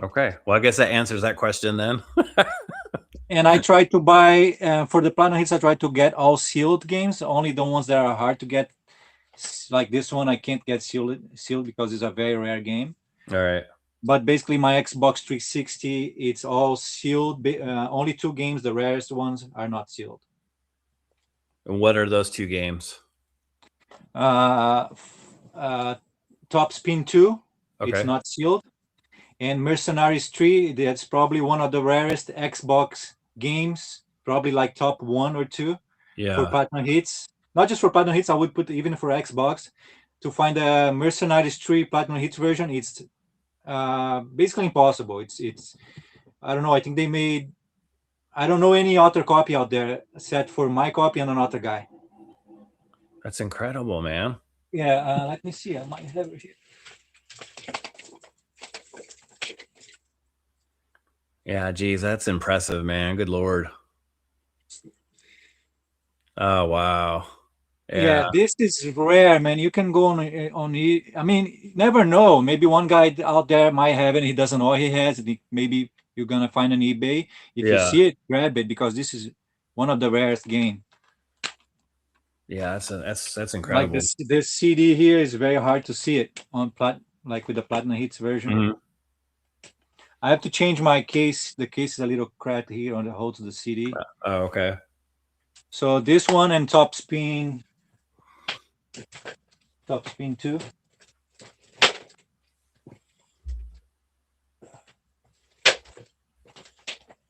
okay. Well, I guess that answers that question then. And I tried to buy for the Platinum Hits. I tried to get all sealed games, only the ones that are hard to get. Like this one, I can't get sealed because it's a very rare game. All right. But basically, my Xbox 360, it's all sealed. Only two games, the rarest ones, are not sealed. And what are those two games? Top Spin 2, Okay. it's not sealed. And Mercenaries 3, that's probably one of the rarest Xbox games, probably like top 1 or 2 for Yeah. Platinum Hits. Not just for Platinum Hits, I would put even for Xbox. To find a Mercenaries 3 Platinum Hits version, it's basically impossible. It's I don't know. I think they made. I don't know any other copy out there except for my copy and another guy. That's incredible, man. Yeah, let me see. I might have it here. Yeah, geez, that's impressive, man. Good Lord. Oh, wow. Yeah, this is rare, man. You can go on. I mean, you never know. Maybe one guy out there might have it. He doesn't know he has it. Maybe you're gonna find on eBay. If you see it, grab it because this is one of the rarest game. Yeah, that's incredible. Like this CD here is very hard to see it on like with the Platinum Hits version. Mhm. I have to change my case. The case is a little cracked here on the holds of the CD. Oh, okay. So this one and Top Spin 2.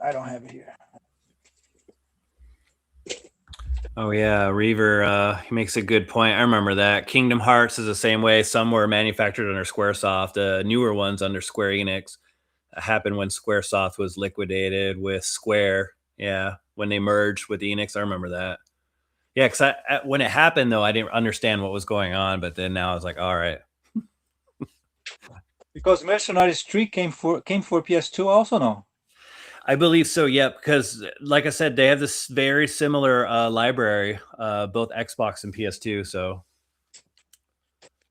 I don't have it here. Oh yeah, Reaver, he makes a good point. I remember that. Kingdom Hearts is the same way. Some were manufactured under SquareSoft. Newer ones under Square Enix. Happened when SquareSoft was liquidated with Square. Yeah, when they merged with Enix. I remember that. Yeah, because when it happened though, I didn't understand what was going on. But then now I was like, all right. Because Mercenaries 3 came for PS2 also, no? I believe so, yeah, because like I said, they have this very similar library, both Xbox and PS2, so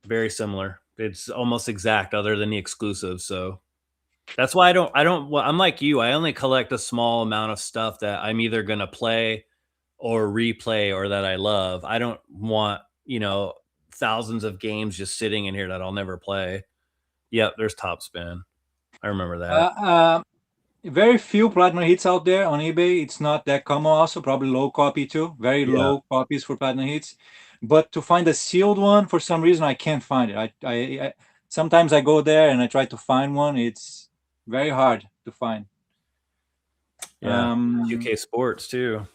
very similar. It's almost exact other than the exclusives, so that's why I'm like you. I only collect a small amount of stuff that I'm either going to play or replay or that I love. I don't want, thousands of games just sitting in here that I'll never play. Yep, there's Top Spin. I remember that. Very few Platinum Hits out there on eBay. It's not that common also, probably low copy too. Very low copies for Platinum Hits. but to find a sealed one, for some reason, I can't find it. I sometimes I go there and I try to find one. It's very hard to find. Yeah. Um, UK Sports too.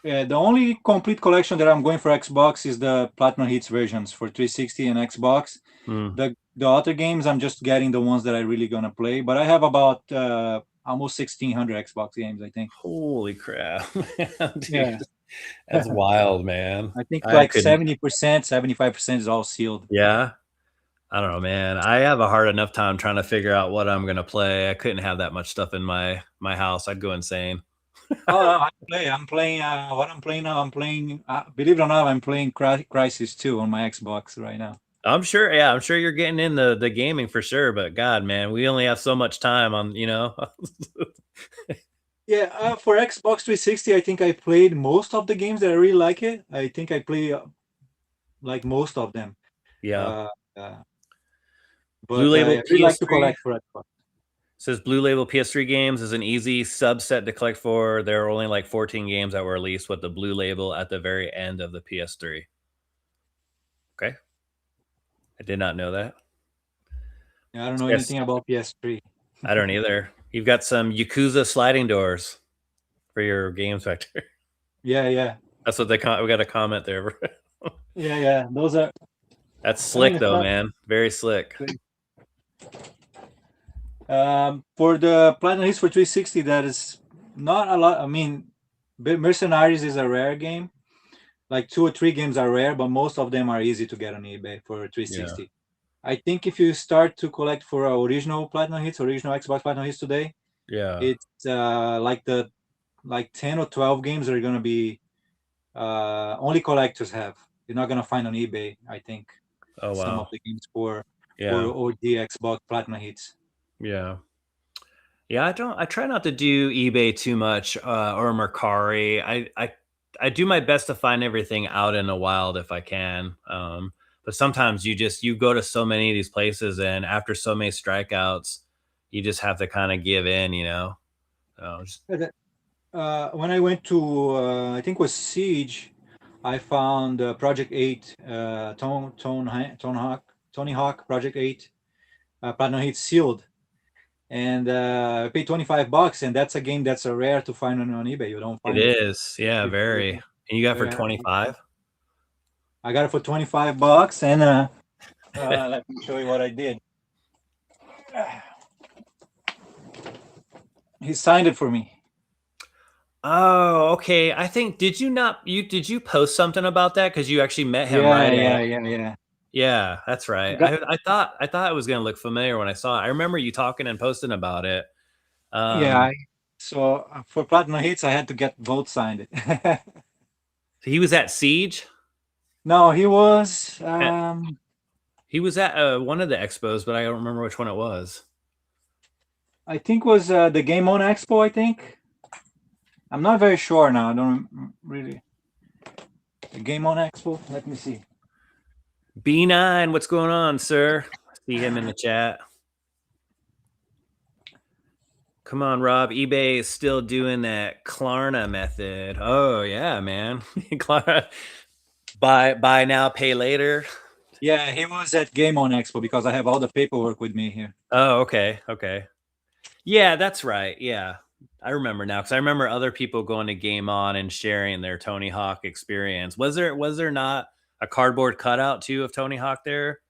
Yeah, the only complete collection that I'm going for Xbox is the Platinum Hits versions for 360 and Xbox. Mm. The other games, I'm just getting the ones that I really gonna play. But I have about almost 1,600 Xbox games, I think. Holy crap, dude! Yeah, That's wild, man. I think I like couldn't. 70%, 75% is all sealed. Yeah, I don't know, man. I have a hard enough time trying to figure out what I'm gonna play. I couldn't have that much stuff in my house. I'd go insane. Oh, no, I play. I'm playing. What I'm playing now, I'm playing. Believe it or not, I'm playing Crisis 2 on my Xbox right now. I'm sure. Yeah, I'm sure you're getting in the gaming for sure. But God, man, we only have so much time on. Yeah, for Xbox 360, I think I played most of the games that I really like it. I think I play like most of them. Yeah. Uh, uh, Blue but Label I really like to PS3 collect for Xbox. says Blue Label PS3 games is an easy subset to collect for. There are only like 14 games that were released with the Blue Label at the very end of the PS3. Okay, I did not know that. Yeah, I don't know Yes. anything about PS3. I don't either. You've got some Yakuza sliding doors for your games vector. Yeah, yeah, That's what we got a comment there. yeah. Those are. That's I mean, slick it's though, not. man. Very slick. For the Platinum Hits for 360, that is not a lot. I mean, Mercenaries is a rare game. Like 2 or 3 games are rare, but most of them are easy to get on eBay for 360. Yeah. I think if you start to collect for original Platinum Hits, original Xbox Platinum Hits today, Yeah. it's like 10 or 12 games are gonna be only collectors have. You're not gonna find on eBay, I think. Oh Some wow. of the games for Yeah. OG Xbox Platinum Hits. Yeah. Yeah, I try not to do eBay too much, or Mercari. I do my best to find everything out in the wild if I can. But sometimes you go to so many of these places, and after so many strikeouts, you just have to kind of give in. Just, When I went to I think it was Siege, I found Project 8, Tony Hawk Project 8, Platinum Hits sealed, and I paid $25, and that's a game that's a rare to find on eBay. You don't it find it. is, yeah, very. And you got it for Very hard. 25. I got it for $25, and let me show you what I did. He signed it for me. Oh, okay. I think did you post something about that because you actually met him, right? Yeah. Yeah, that's right. I thought it was gonna look familiar when I saw it. I remember you talking and posting about it. Yeah. So for Platinum Hits, I had to get both signed it. He was at Siege. No, he was. He was at one of the expos, but I don't remember which one it was. I think was the Game On Expo. I think. I'm not very sure now. I don't really. The Game On Expo. Let me see. B9, what's going on, sir? See him in the chat. Come on, Rob. eBay is still doing that Klarna method. Oh yeah, man. Klarna, buy now, pay later. Yeah, he was at Game On Expo because I have all the paperwork with me here. Oh, okay. Yeah, that's right. Yeah, I remember now because I remember other people going to Game On and sharing their Tony Hawk experience. Was there not a cardboard cutout too of Tony Hawk there,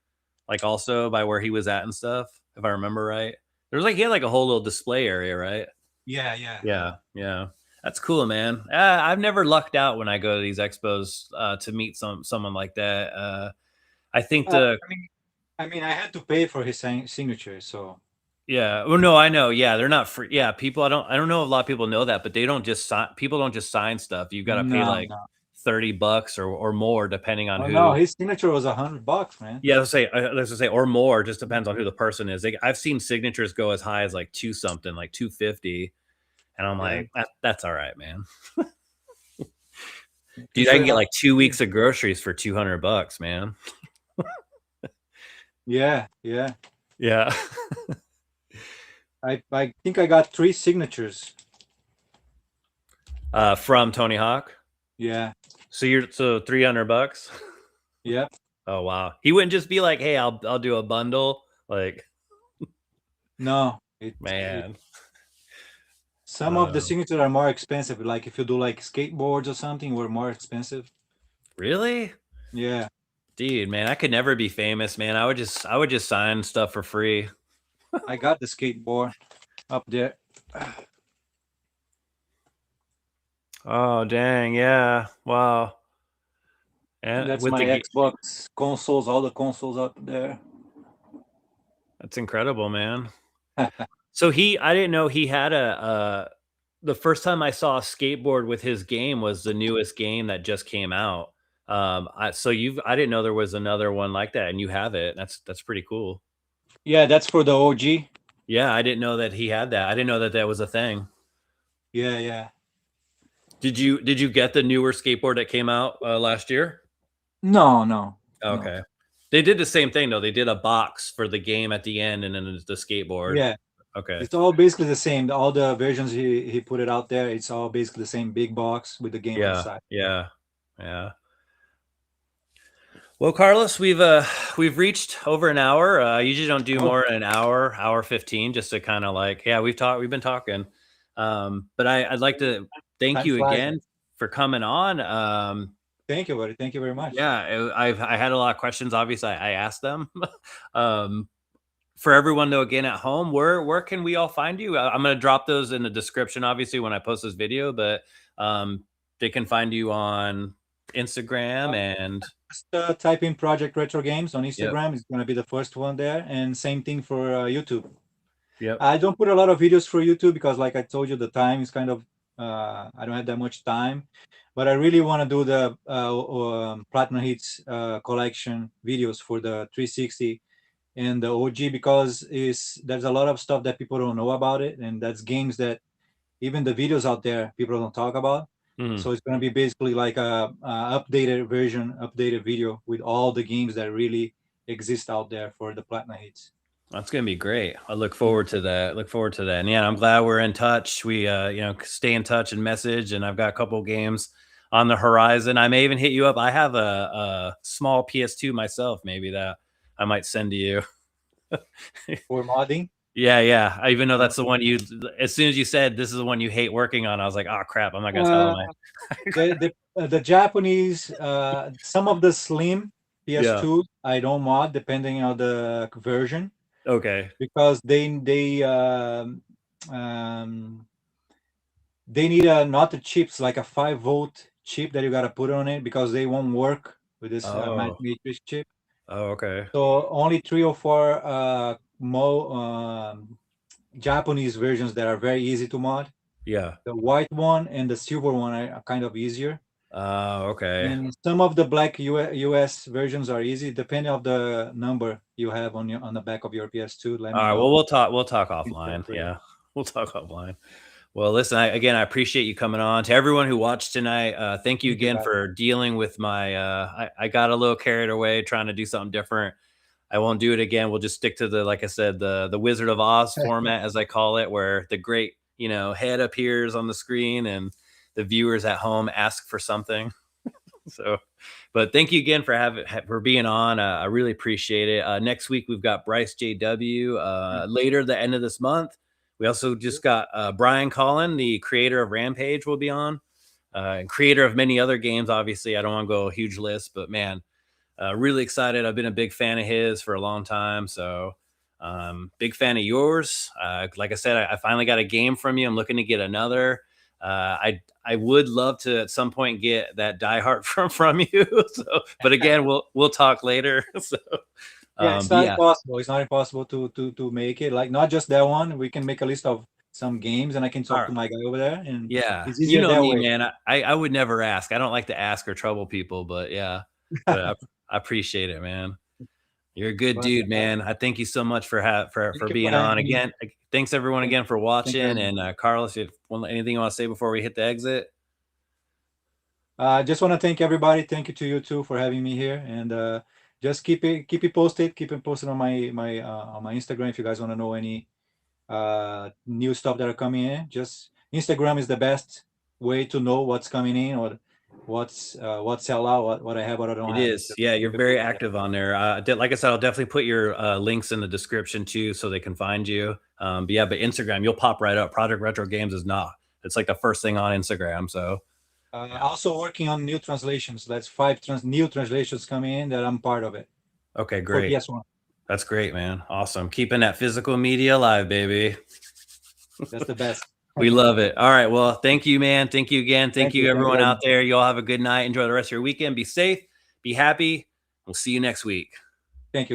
like also by where he was at and stuff? If I remember right, there was he had like a whole little display area, right? Yeah. That's cool, man. I've never lucked out when I go to these expos to meet someone like that. I think I mean, I had to pay for his signature, so. Yeah. Well, no, I know. Yeah, they're not free. Yeah, people. I don't know if a lot of people know that, but they don't just sign. People don't just sign stuff. You've got to pay like No. $30 or more, depending on who. No, his signature was $100, man. Yeah, let's just say or more. Just depends on who the person is. I've seen signatures go as high as like two something, like 250, and I'm like, that's all right, man. Dude, I can get like 2 weeks of groceries for $200, man. Yeah. I think I got 3 signatures. From Tony Hawk. Yeah. So $300. Yeah. Oh wow. He wouldn't just be like, "Hey, I'll do a bundle." Like, No, man. some of the Uh, signatures are more expensive. Like if you do like skateboards or something, were more expensive. really? Yeah, Dude, man, I could never be famous, man. I would just sign stuff for free. I got the skateboard up there. Oh, dang. Yeah. Wow. And That's with my the Xbox consoles, all the consoles up there. that's incredible, man. So I didn't know he had the first time I saw a skateboard with his game was the newest game that just came out. I didn't know there was another one like that, and you have it. That's pretty cool. Yeah, that's for the OG. Yeah, I didn't know that he had that. I didn't know that that was a thing. Yeah, yeah. Did you get the newer skateboard that came out last year? No, no, no. Okay. They did the same thing though. They did a box for the game at the end, and then the skateboard. Yeah, Okay. it's all basically the same. All the versions he put it out there, it's all basically the same big box with the game on the Yeah. side. Yeah. Yeah. Well, Carlos, we've reached over an hour. I usually don't do Oh, more than an hour 15, just to kind of like, yeah, we've been talking. But I'd like to thank time you flies. again for coming on. Thank you, buddy. Thank you very much. Yeah, I had a lot of questions. Obviously, I asked them. um, for everyone though, again at home, where can we all find you? I'm gonna drop those in the description, obviously, when I post this video. But um, they can find you on Instagram and Just type in Project Retro Games on yep, Instagram. It's going to be the first one there. And same thing for YouTube. yep. I don't put a lot of videos for YouTube because, like I told you, the time is kind of, I don't have that much time. But I really want to do the Platinum Hits collection videos for the 360 and the OG because there's a lot of stuff that people don't know about it. And that's games that even the videos out there, people don't talk about. Mhm. So it's going to be basically like a updated version, updated video with all the games that really exist out there for the Platinum Hits. That's gonna be great. I look forward to that. Look forward to that. And yeah, I'm glad we're in touch. We stay in touch and message. And I've got a couple games on the horizon. I may even hit you up. I have a small PS2 myself, maybe that I might send to you. For modding. Yeah, yeah. I even know Yeah. that's the one you. As soon as you said this is the one you hate working on, I was like, oh crap, I'm not gonna tell Uh, him. the Japanese, some of the slim Yeah. PS2, I don't mod depending on the version Okay. because um, they need not the chips like a 5-volt chip that you got to put on it because they won't work with this Oh. matrix chip. Oh. Okay. So only 3 or 4 Japanese versions that are very easy to mod. Yeah. The white one and the silver one are kind of easier. Oh. Okay. And some of the black US versions are easy, depending of the number you have on the back of your PS2. Let All me right. Well, know. we'll talk offline. Yeah, we'll talk offline. Well, listen, again, I appreciate you coming on. To everyone who watched tonight, thank you Thank you, again guys. for dealing with my. I got a little carried away trying to do something different. I won't do it again. We'll just stick to like I said, the Wizard of Oz format, as I call it, where the great head appears on the screen and the viewers at home ask for something. So, but thank you again for being on. I really appreciate it. Next week we've got Bryce JW. Later the end of this month, we also just got Brian Collin, the creator of Rampage, will be on, and creator of many other games. Obviously, I don't want to go a huge list, but man, really excited. I've been a big fan of his for a long time. So, big fan of yours. Like I said, I finally got a game from you. I'm looking to get another. I would love to at some point get that Die Hard from you. So, but again, we'll talk later. So, Yeah, it's but not yeah, impossible. It's not impossible to make it. Like not just that one. We can make a list of some games, and I can all talk right. to my guy over there, and Yeah, it's you easier know that me, way. man. I would never ask. I don't like to ask or trouble people, but yeah, but I appreciate it, man. You're a good But dude, man. I thank you so much for thank for you for being having on me. again. Thanks everyone again for Thank you. watching. And Carlos, if anything you want to say before we hit the exit? I just want to thank everybody. Thank you to you too for having me here, and just keep it posted. Keep it posted on my Instagram if you guys want to know any new stuff that are coming in. Just Instagram is the best way to know what's coming in or what's sell out, what I have, what I don't have. It is. Yeah, you're very active on there. Like I said, I'll definitely put your links in the description too, so they can find you. But yeah, but Instagram, you'll pop right up. Project Retro Games is not. It's like the first thing on Instagram. So also working on new translations. That's 5 new translations coming in that I'm part of it. okay, great. Yes, one. That's great, man. Awesome. Keeping that physical media alive, baby. That's the best. We love it. All right. Well, thank you, man. Thank you again. Thank you, everyone out there. You all have a good night. Enjoy the rest of your weekend. Be safe. Be happy. We'll see you next week. Thank you.